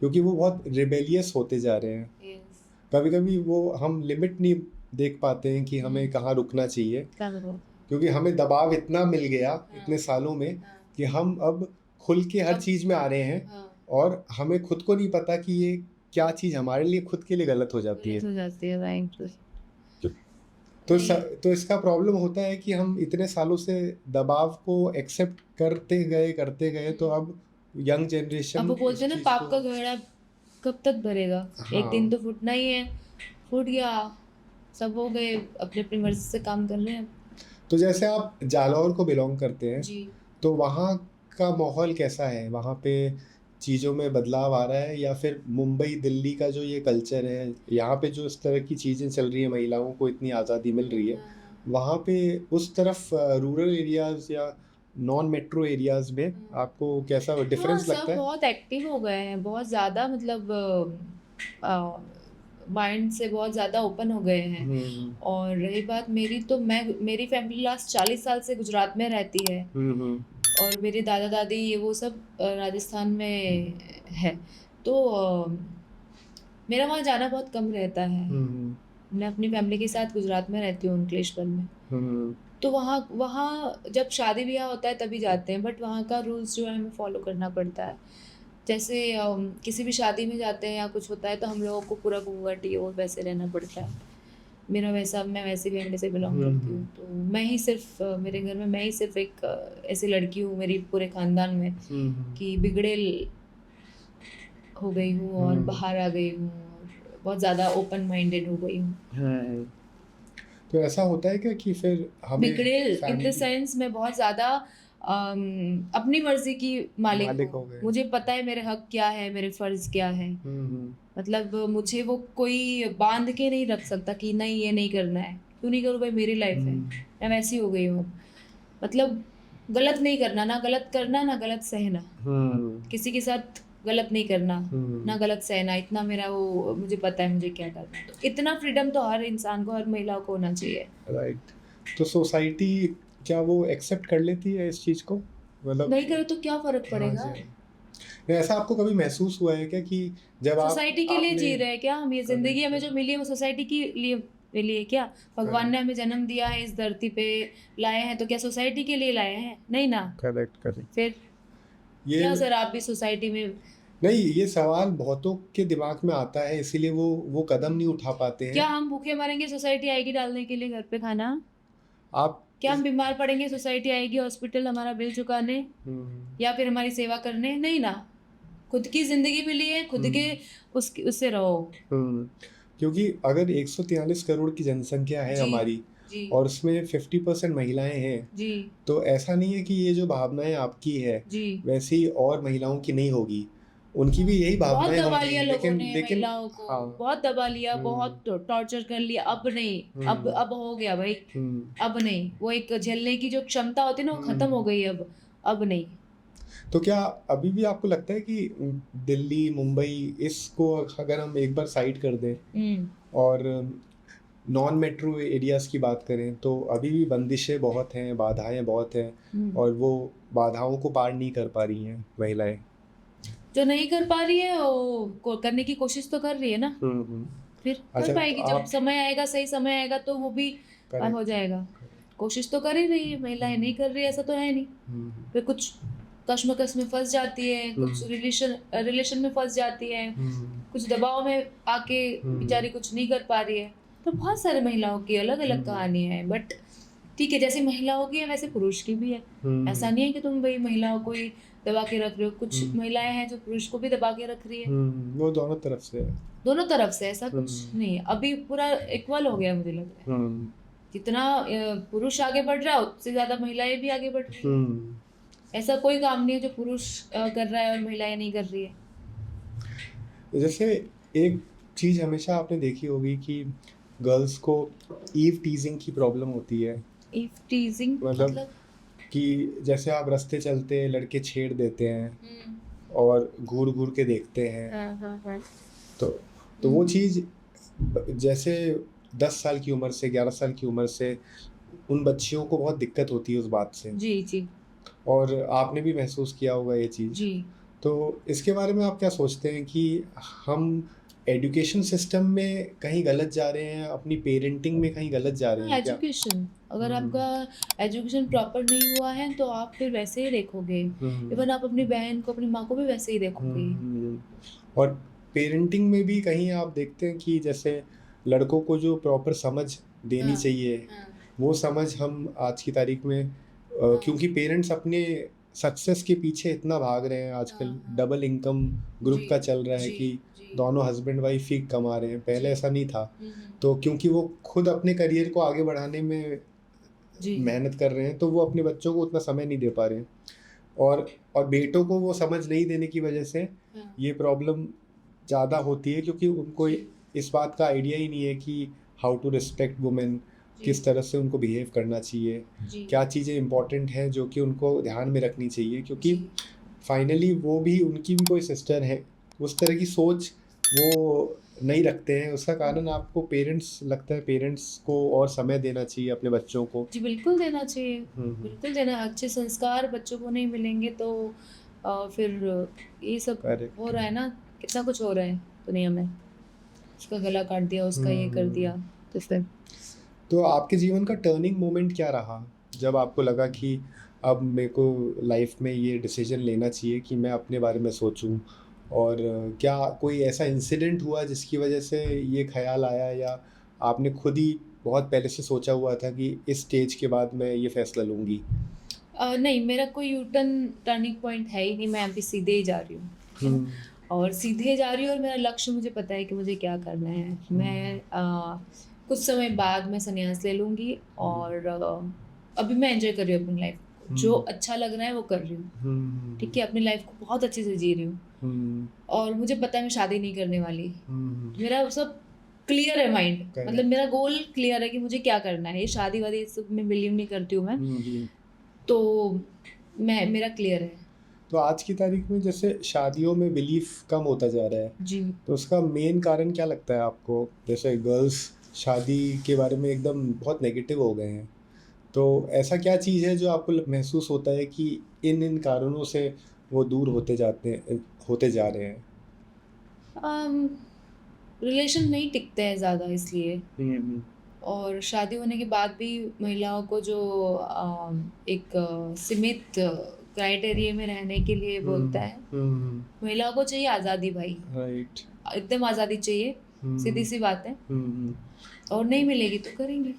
B: क्योंकि वो बहुत रिबेलियस होते जा रहे हैं।
A: Yes.
B: कभी कभी वो हम लिमिट नहीं देख पाते हैं कि हमें कहाँ रुकना चाहिए,
A: क्या करो?
B: क्योंकि हमें दबाव इतना मिल गया इतने सालों में
A: हाँ,
B: कि हम अब खुल के हर
A: अब-
B: चीज़ में आ रहे हैं,
A: हाँ,
B: और हमें खुद को नहीं पता कि ये क्या चीज़ हमारे लिए खुद के लिए गलत हो जाती है।
A: गलत हो जाती है, राइट।
B: तो
A: नहीं।
B: तो इसका प्रॉब्लम होता है कि हम इतने सालों से दबाव को एक्सेप्ट करते गए, तो अब यंग जनरेशन
A: अब वो बोलते हैं ना, पाप का घड़ा कब तक भरेगा? एक दिन तो फूटना ही है, फूट गया, सब हो गए, अपनी अपनी मर्जी से काम कर रहे हैं।
B: तो जैसे आप जालौर को बिलोंग करते हैं,
A: जी।
B: तो वहाँ का माहौल कैसा है? वहाँ पे चीज़ों में बदलाव आ रहा है, या फिर मुंबई दिल्ली का जो ये कल्चर है, यहाँ पे जो इस तरह की चीज़ें चल रही हैं, महिलाओं को इतनी आज़ादी मिल रही है, वहाँ पे उस तरफ रूरल एरियाज़ या नॉन मेट्रो एरियाज़ में आपको कैसा डिफरेंस
A: सब
B: लगता है?
A: बहुत एक्टिव हो गए हैं, बहुत ज़्यादा, मतलब माइंड से बहुत ज़्यादा ओपन हो गए हैं। और रही बात मेरी, तो मेरी फैमिली लास्ट 40 साल से गुजरात में रहती है, और मेरे दादा दादी ये वो सब राजस्थान में है, तो मेरा वहाँ जाना बहुत कम रहता है। मैं अपनी फैमिली के साथ गुजरात में रहती हूँ, अंकलेश्वर में। तो वहाँ वहाँ जब शादी ब्याह होता है तभी जाते हैं, बट वहाँ का रूल्स जो है हमें फॉलो करना पड़ता है। जैसे किसी भी शादी में जाते हैं या कुछ होता है, तो हम लोगों को पूरा घूंघट और वैसे रहना पड़ता है। मैं वैसी फैमिली से बिलोंग करती हूँ, तो मैं ही सिर्फ मेरे घर में मैं ही सिर्फ एक ऐसी लड़की हूँ मेरी पूरे खानदान में कि बिगड़ेल हो गई हूँ और बाहर आ गई हूँ, और बहुत ज़्यादा ओपन माइंडेड हो गई हूँ।
B: तो ऐसा होता है क्या कि फिर हमें
A: बिगड़ेल इन द
B: family-
A: सेंस मैं बहुत ज़्यादा अपनी मर्जी की मालिक
B: मालिक
A: हूँ।
B: हो गए।
A: मुझे पता है मेरे हक क्या है, मेरे फर्ज क्या है।
B: हम्म।
A: मतलब मुझे वो कोई बांध के नहीं रख सकता कि नहीं ये नहीं करना है। क्यों नहीं करूँ भाई, मेरी लाइफ है।
B: हम्म।
A: मैं वैसी हो गई हूँ। मतलब गलत नहीं करना, ना गलत करना, ना गलत सहना।
B: हम्म।
A: किसी के साथ गलत नहीं करना,
B: हम्म।
A: ना गलत सहना। इतना मेरा वो, मुझे पता है मुझे क्या करना है। तो इतना फ्रीडम तो हर इंसान को, हर महिला को होना चाहिए।
B: राइट। तो सोसाइटी क्या वो एक्सेप्ट कर लेती है इस चीज को, मतलब?
A: नहीं करे तो क्या फर्क
B: हाँ
A: पड़ेगा?
B: जी। नहीं, ऐसा आपको कभी महसूस हुआ है क्या कि जब आप
A: सोसाइटी के लिए
B: आपने
A: जी रहे हैं क्या हम? ये जिंदगी हमें जो मिली है वो सोसाइटी के लिए मिली है क्या? भगवान ने हमें जन्म दिया है, इस धरती पे लाए हैं, तो क्या सोसाइटी के लिए लाए हैं? नहीं ना।
B: Correct correct.
A: फिर
B: ये
A: क्या सर, आप भी सोसाइटी में?
B: नहीं, ये सवाल बहुतों के दिमाग में आता है, इसीलिए वो कदम नहीं उठा पाते
A: क्या
B: हैं।
A: हम भूखे मरेंगे, सोसाइटी आएगी डालने के लिए घर पे खाना?
B: आप
A: क्या हम बीमार पड़ेंगे, सोसाइटी आएगी हॉस्पिटल हमारा बिल चुकाने
B: हम्म।
A: या फिर हमारी सेवा करने? नहीं ना। खुद की जिंदगी मिली है, खुद के उससे रहो।
B: हम्म। क्योंकि अगर 143 करोड़ की जनसंख्या है
A: जी
B: हमारी
A: जी
B: और उसमें 50% महिलाएं हैं,
A: जी
B: तो ऐसा नहीं है कि ये जो भावनाएं आपकी है
A: जी।
B: वैसी और महिलाओं की नहीं होगी, उनकी भी यही
A: बहुत
B: भावनाएं
A: दबा
B: होंगी,
A: लिया लोगों
B: लेकिन
A: ने
B: लेकिन
A: महिलाओं को,
B: हाँ।
A: बहुत दबा लिया,
B: हम्म।
A: बहुत टॉर्चर कर लिया। अब नहीं, अब
B: हम्म।
A: अब हो गया भाई।
B: हम्म।
A: अब नहीं, वो एक झेलने की जो क्षमता होती है ना, वो खत्म हो
B: हम्म।
A: गई अब नहीं।
B: तो क्या अभी भी आपको लगता है कि दिल्ली मुंबई इसको अगर हम एक बार साइड कर दें
A: हम्म
B: और नॉन मेट्रो एरियाज की बात करें, तो अभी भी बंदिशें बहुत हैं, बाधाएं बहुत हैं,
A: हम्म।
B: और वो बाधाओं को पार नहीं कर पा रही हैं महिलाएं?
A: जो नहीं कर पा रही है वो करने की कोशिश तो कर रही है ना।
B: हम्म।
A: फिर कर
B: अच्छा, तो
A: पाएगी जब
B: आप
A: समय आएगा, सही समय आएगा तो वो भी हो
B: करेक्ट।
A: जाएगा। कोशिश तो कर ही रही है, महिलाएं नहीं कर रही है ऐसा तो है नहीं।
B: हम्म।
A: फिर कुछ कश्मकश में फंस जाती है, कुछ
B: हम्म।
A: रिलेशन में फंस जाती है,
B: हम्म।
A: कुछ दबाव में आके
B: हम्म।
A: बेचारी कुछ नहीं कर पा रही है। तो बहुत सारे महिलाओं की अलग अलग
B: हम्म।
A: कहानियां हैं। बट ठीक है, जैसे महिलाओं की है वैसे पुरुष की भी है। ऐसा नहीं है कि तुम भाई महिलाओं को ही दबा के रख रहे हो। कुछ
B: हम्म।
A: महिलाएं हैं जो पुरुष को भी दबा के रख रही है।
B: वो दोनों तरफ से है।
A: दोनों तरफ से, ऐसा कुछ
B: हम्म।
A: नहीं है। अभी पूरा इक्वल हो गया मुझे लग रहा है।
B: हम्म।
A: जितना पुरुष आगे बढ़ रहा है उससे ज्यादा महिलाएं भी आगे बढ़ रही है।
B: हम्म।
A: ऐसा कोई काम नहीं है जो पुरुष कर रहा है और महिलाएं नहीं कर रही है।
B: जैसे एक चीज हमेशा आपने देखी होगी कि गर्ल्स को ईव टीजिंग की प्रॉब्लम होती है।
A: इफ टीजिंग
B: मतलब
A: मतलब?
B: कि जैसे आप रास्ते चलते लड़के छेड़ देते हैं
A: हम्म।
B: और घूर घूर के देखते हैं,
A: हाँ।
B: तो वो चीज़ जैसे 10 साल की उम्र से 11 साल की उम्र से उन बच्चियों को बहुत दिक्कत होती है उस बात से,
A: जी जी
B: और आपने भी महसूस किया होगा ये चीज़।
A: जी।
B: तो इसके बारे में आप क्या सोचते हैं कि हम एजुकेशन सिस्टम में कहीं गलत जा रहे हैं, अपनी पेरेंटिंग में कहीं गलत जा रहे
A: हाँ,
B: हैं क्या?
A: एजुकेशन, अगर
B: हम्म।
A: आपका एजुकेशन प्रॉपर नहीं हुआ है तो आप फिर वैसे ही देखोगे।
B: हम्म।
A: इवन आप अपनी बहन को, अपनी माँ को भी वैसे ही देखोगे।
B: हम्म। और पेरेंटिंग में भी कहीं आप देखते हैं कि जैसे लड़कों को जो प्रॉपर समझ देनी
A: हाँ
B: चाहिए,
A: हाँ
B: वो समझ हम आज की तारीख में
A: हाँ
B: क्योंकि पेरेंट्स अपने सक्सेस के पीछे इतना भाग रहे हैं आजकल,
A: हाँ।
B: डबल इनकम
A: जी
B: ग्रुप का चल रहा है
A: जी
B: कि
A: जी
B: दोनों हस्बैंड वाइफ ही कमा रहे हैं,
A: जी।
B: पहले ऐसा नहीं था।
A: हम्म।
B: तो क्योंकि वो खुद अपने करियर को आगे बढ़ाने में
A: जी
B: मेहनत कर रहे हैं, तो वो अपने बच्चों को उतना समय नहीं दे पा रहे हैं, और बेटों को वो समझ नहीं देने की वजह से
A: हाँ
B: ये प्रॉब्लम ज़्यादा होती है, क्योंकि उनको
A: जी
B: इस बात का आइडिया ही नहीं है कि हाउ टू रिस्पेक्ट वुमेन,
A: जी
B: किस तरह से उनको बिहेव करना चाहिए,
A: जी
B: क्या चीज़ें इंपॉर्टेंट हैं जो कि उनको ध्यान में रखनी चाहिए, क्योंकि
A: जी
B: फाइनली वो भी, उनकी भी कोई सिस्टर है, उस तरह की सोच वो नहीं रखते हैं। उसका कारण आपको पेरेंट्स लगता है, पेरेंट्स को और समय देना चाहिए अपने बच्चों को?
A: जी, बिल्कुल देना चाहिए।
B: हम्म।
A: बिल्कुल देना। अच्छे संस्कार बच्चों को नहीं मिलेंगे तो फिर ये सब हो
B: करेक्ट।
A: रहा है ना। कितना कुछ हो रहा है दुनिया में। उसका गला काट दिया, उसका ये कर
B: हम्म।
A: दिया। तो फिर
B: तो आपके जीवन का टर्निंग मोमेंट क्या रहा, जब आपको लगा कि अब मेरे को लाइफ में ये डिसीजन लेना चाहिए कि मैं अपने बारे में सोचूं, और क्या कोई ऐसा इंसिडेंट हुआ जिसकी वजह से ये ख्याल आया, या आपने खुद ही बहुत पहले से सोचा हुआ था कि इस स्टेज के बाद मैं ये फैसला लूँगी?
A: नहीं, मेरा कोई यू टर्न टर्निंग पॉइंट है ही नहीं। मैं अभी सीधे ही जा रही हूँ, है ना।
B: हम्म।
A: और सीधे जा रही हूँ और मेरा लक्ष्य मुझे पता है कि मुझे क्या करना है। मैं कुछ समय बाद मैं संन्यास ले लूँगी और अभी मैं एंजॉय कर रही हूँ अपनी लाइफ को। जो अच्छा लग रहा है वो कर रही हूँ, ठीक है, अपनी लाइफ को बहुत अच्छे से जी रही हूँ और मुझे पता है मैं शादी नहीं करने वाली। मेरा सब क्लियर है माइंड,
B: Correct.
A: मतलब मेरा गोल क्लियर है कि मुझे क्या करना है। ये शादी वादी इस सब में बिलीव नहीं करती हूँ मैं, तो मैं मेरा क्लियर है।
B: तो आज की तारीख में जैसे शादियों में बिलीफ कम होता जा रहा है,
A: जी,
B: तो उसका मेन कारण क्या लगता है आपको? जैसे गर्ल्स शादी के बारे में एकदम बहुत नेगेटिव हो गए हैं, तो ऐसा क्या चीज़ है जो आपको महसूस होता है कि इन कारणों से वो दूर होते जा रहे हैं?
A: रिलेशन नहीं टिकते हैं ज़्यादा इसलिए। और शादी होने के बाद भी महिलाओं को जो एक सीमित क्राइटेरिया में रहने के लिए बोलता है, महिलाओं को चाहिए आज़ादी भाई,
B: राइट।
A: एकदम आज़ादी चाहिए, सीधी सी बात है। और नहीं मिलेगी तो करेंगे।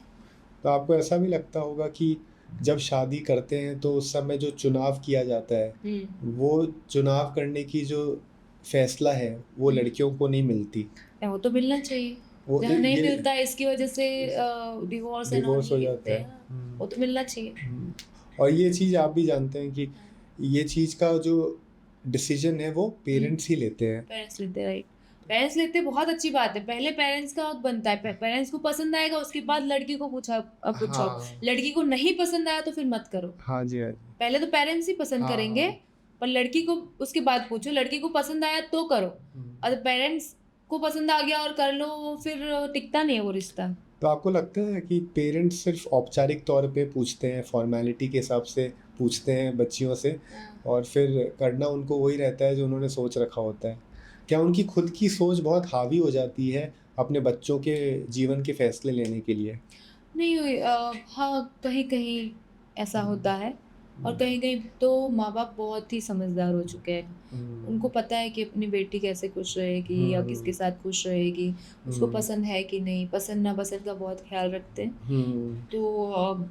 B: तो आपको ऐसा भी लगता होगा कि जब शादी करते हैं तो उस समय जो चुनाव किया जाता है, वो चुनाव करने की जो फैसला है वो लड़कियों को नहीं मिलती।
A: वो तो मिलना चाहिए,
B: वो
A: जहाँ नहीं
B: ये
A: मिलता है इसकी वजह से डिवोर्स एंड
B: डिवोर्स हो जाता है।
A: वो तो मिलना चाहिए।
B: और ये चीज़ आप भी जानते हैं कि ये चीज़ का जो डिसीजन है वो पेरेंट्स ही लेते हैं।
A: पेरेंट्स लेते हैं, राइट। पेरेंट्स लेते बहुत अच्छी बात है। पहले पेरेंट्स का हक बनता है, पेरेंट्स को पसंद आएगा उसके बाद लड़की को पूछो।
B: हाँ।
A: लड़की को नहीं पसंद आया तो फिर मत करो।
B: हाँ जी, हाँ जी।
A: पहले तो पेरेंट्स ही पसंद
B: हाँ,
A: करेंगे,
B: हाँ।
A: पर लड़की को उसके बाद पूछो। लड़की को पसंद आया तो करो, अगर पेरेंट्स को पसंद आ गया और कर लो फिर टिकता नहीं है वो रिश्ता।
B: तो आपको लगता है कि पेरेंट्स सिर्फ औपचारिक तौर पे पूछते हैं, फॉर्मेलिटी के हिसाब से पूछते हैं बच्चियों से, और फिर करना उनको वही रहता है जो उन्होंने सोच रखा होता है? क्या उनकी खुद की सोच बहुत हावी हो जाती है अपने बच्चों के जीवन के फैसले लेने के लिए?
A: नहीं हुई, हाँ, कहीं-कहीं ऐसा होता है और कहीं-कहीं तो माँ-बाप बहुत ही समझदार हो चुके हैं। उनको पता है कि अपनी बेटी कैसे खुश रहेगी या किसके साथ खुश रहेगी, उसको पसंद है कि नहीं, पसंद नापसंद का बहुत ख़्याल रखते हैं। तो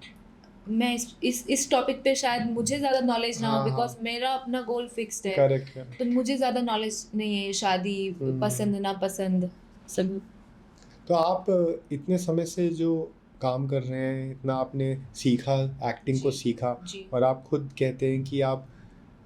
A: मैं इस टॉपिक पे शायद मुझे ज़्यादा नॉलेज ना हो, बिकॉज़ मेरा अपना गोल फिक्स्ड है।
B: करेक्ट।
A: तो मुझे ज़्यादा नॉलेज नहीं है शादी, पसंद नापसंद सब।
B: तो आप इतने समय से जो काम कर रहे हैं, इतना आपने सीखा, एक्टिंग को सीखा, और आप खुद कहते हैं कि आप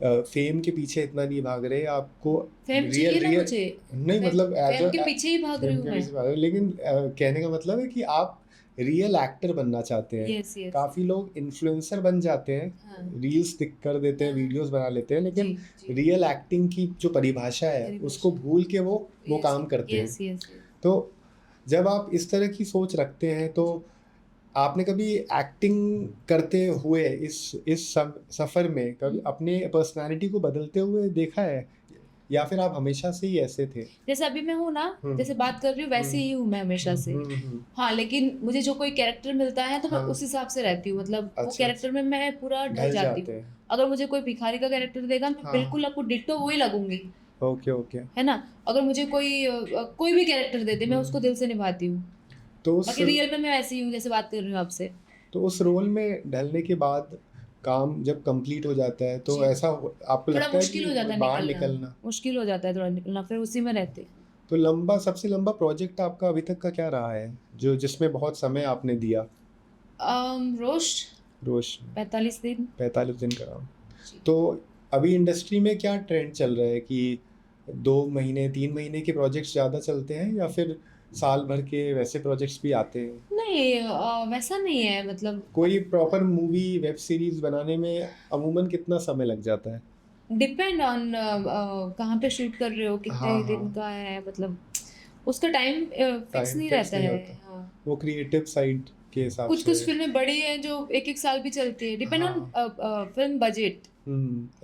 B: फेम के पीछे इतना नहीं भाग रहे, आपको
A: फेम चाहिए ना मुझे,
B: नहीं, मतलब
A: फेम के पीछे ही भाग रही हूँ मैं।
B: लेकिन कहने का मतलब है कि आप रियल एक्टर बनना चाहते हैं।
A: Yes, yes.
B: काफी लोग इन्फ्लुएंसर बन जाते हैं, रील्स कर देते हैं, वीडियोस बना लेते हैं, लेकिन रियल एक्टिंग की जो परिभाषा है उसको भूल के वो काम करते हैं। तो जब आप इस तरह की सोच रखते हैं, तो आपने कभी एक्टिंग करते हुए इस सफ़र में कभी अपने पर्सनालिटी को बदलते हुए देखा है, या फिर आप हमेशा से ही ऐसे थे?
A: जैसे अभी मैं हूँ ना, जैसे बात कर रही हूँ वैसे ही हूँ मैं हमेशा से। हाँ, लेकिन मुझे जो कोई कैरेक्टर मिलता है तो मैं उस हिसाब से रहती हूँ, मतलब वो कैरेक्टर में मैं पूरा ढल जाती हूँ। अगर मुझे कोई भिखारी का कैरेक्टर देगा मैं बिल्कुल आपको डिट्टो वही लगूंगी।
B: ओके।
A: है ना? अगर मुझे कोई भी कैरेक्टर दे दे मैं उसको दिल से निभाती हूँ।
B: तो
A: बाकी रियल में मैं ऐसी हूँ जैसे बात कर रही हूँ आपसे।
B: तो उस रोल में ढलने के बाद काम जब कंप्लीट हो जाता है तो ऐसा आपको लगता है कि बाहर निकलना
A: मुश्किल हो जाता है थोड़ा निकलना, फिर उसी में रहते।
B: तो सबसे लंबा प्रोजेक्ट आपका अभी तक का क्या रहा है, जिसमें बहुत समय आपने दिया? रोस्ट
A: 45 दिन
B: 45 दिन का काम। तो अभी इंडस्ट्री में क्या ट्रेंड चल रहा है कि 2 महीने 3 महीने के प्रोजेक्ट्स ज़्यादा चलते हैं, या फिर साल भर के वैसे प्रोजेक्ट्स भी आते हैं?
A: नहीं, वैसा नहीं है, मतलब
B: कोई प्रॉपर मूवी वेब सीरीज बनाने में अमूमन कितना समय लग जाता है?
A: डिपेंड ऑन कहाँ पे शूट कर रहे हो, कितने दिन का है, मतलब उसका टाइम फिक्स नहीं रहता है।
B: वो क्रिएटिव साइड के हिसाब से
A: कुछ फिल्में बड़ी हैं जो 1-1 साल भी चलती है, डिपेंड ऑन फिल्म बजट,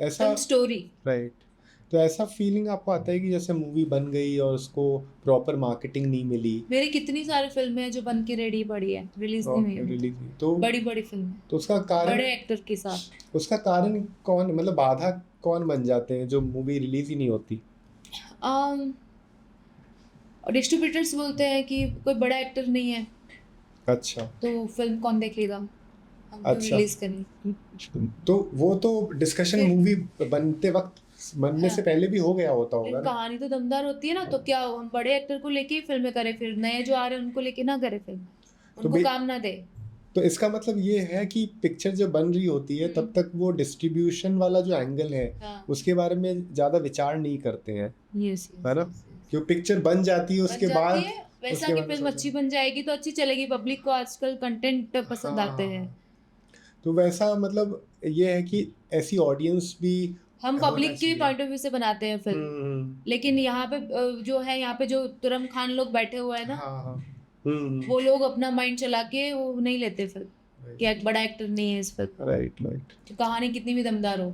B: ऐसा
A: स्टोरी।
B: राइट। तो ऐसा फीलिंग आपको आता है कि जैसे मूवी बन गई और उसको प्रॉपर मार्केटिंग नहीं मिली?
A: मेरी कितनी सारी फिल्में हैं जो बन के रेडी पड़ी है, रिलीज नहीं हुई,
B: तो
A: बड़ी फिल्में,
B: तो उसका कारण,
A: बड़े एक्टर के साथ,
B: उसका कारण कौन, मतलब बाधा कौन बन जाते हैं जो मूवी रिलीज ही नहीं होती?
A: डिस्ट्रीब्यूटर्स बोलते हैं कि कोई बड़ा एक्टर नहीं है।
B: अच्छा।
A: तो फिल्म कौन देखेगा, हम तो रिलीज करें।
B: तो वो तो डिस्कशन मूवी बनने से पहले भी हो गया होता होगा ना?
A: कहानी तो दमदार होती है ना, तो क्या हम बड़े एक्टर को लेके ही फिल्में करें, फिर नए जो आ रहे हैं उनको लेके ना करें फिल्म, उनको काम ना दे?
B: तो इसका मतलब ये है कि पिक्चर जब बन रही होती है तब तक वो डिस्ट्रीब्यूशन वाला जो एंगल है
A: हाँ
B: उसके बारे में ज़्यादा विचार नहीं करते हैं,
A: यस
B: है ना? क्यों पिक्चर बन जाती है
A: बन
B: उसके
A: जाती
B: बाद,
A: है, वैसा
B: उसके
A: कि
B: बाद
A: फिल्म
B: सोचो।
A: अच्छी बन जाएगी तो अच्छी चलेगी, पब्लिक को आजकल कंटेंट पसंद
B: हाँ
A: आते
B: हाँ
A: हैं।
B: हाँ। तो वैसा मतलब ये है कि ऐसी ऑडियंस भी
A: हम
B: होना
A: पब्लिक के
B: चाहिए।
A: पॉइंट ऑफ व्यू से बनाते हैं फिल्म,
B: हम्म।
A: लेकिन यहाँ पे जो है, यहाँ पे जो तुरम खान लोग बैठे हुए हैं ना,
B: हाँ हाँ।
A: वो लोग अपना माइंड चला के वो नहीं लेते फिल्म कि
B: राइट
A: एक बड़ा एक्टर नहीं है इस फिल्म,
B: राइट राइट।
A: तो कहानी कितनी भी दमदार हो।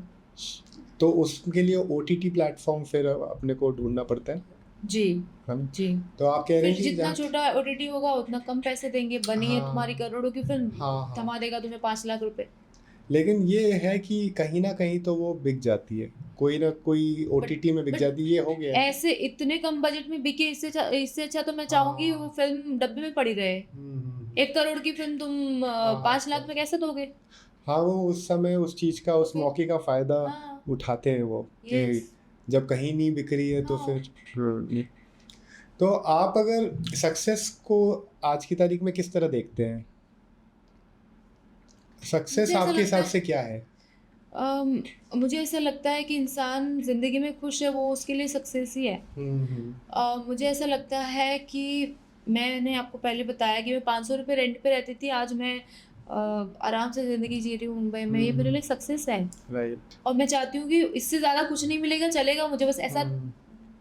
B: तो उसके लिए ओटीटी प्लेटफॉर्म फिर अपने को ढूंढना पड़ता
A: जी
B: है ना?
A: जी।
B: तो आप कह रहे
A: फिर
B: हैं कि
A: जितना छोटा ओटीटी होगा उतना कम पैसे देंगे, बनी है तुम्हारी
B: हाँ
A: करोड़ों की फिल्म,
B: हाँ हाँ।
A: थमा देगा तुम्हें 5 लाख रुपए।
B: लेकिन ये है कि कहीं ना कहीं तो वो बिक जाती है, कोई ना कोई
A: बट
B: ओटीटी में बिक
A: बट
B: जाती है, ये हो गया है।
A: ऐसे इतने कम बजट में बिके, इससे अच्छा तो मैं चाहूंगी वो
B: हाँ।
A: फिल्म डब्बे में पड़ी रहे। 1 करोड़ की फिल्म तुम
B: हाँ
A: 5 लाख में कैसे दोगे?
B: हाँ, वो उस समय उस चीज का, उस
A: फिर
B: मौके का फायदा
A: हाँ
B: उठाते हैं वो कि
A: यस
B: जब कहीं नहीं बिक रही है तो
A: हाँ।
B: फिर तो आप अगर सक्सेस को आज की तारीख में किस तरह देखते हैं? सक्सेस
A: मुझे ऐसा
B: आपके
A: लगता
B: हिसाब
A: है
B: से क्या है?
A: अम, मुझे ऐसा लगता है कि इंसान जिंदगी में खुश है वो उसके लिए सक्सेस ही है।
B: हम्म।
A: मुझे ऐसा लगता है कि मैंने आपको पहले बताया कि मैं 500 रुपये रेंट पे रहती थी, आज मैं आराम से ज़िंदगी जी रही हूँ मुंबई में, ये मेरे लिए सक्सेस है।
B: राइट।
A: और मैं चाहती हूँ कि इससे ज़्यादा कुछ नहीं मिलेगा, चलेगा, मुझे बस ऐसा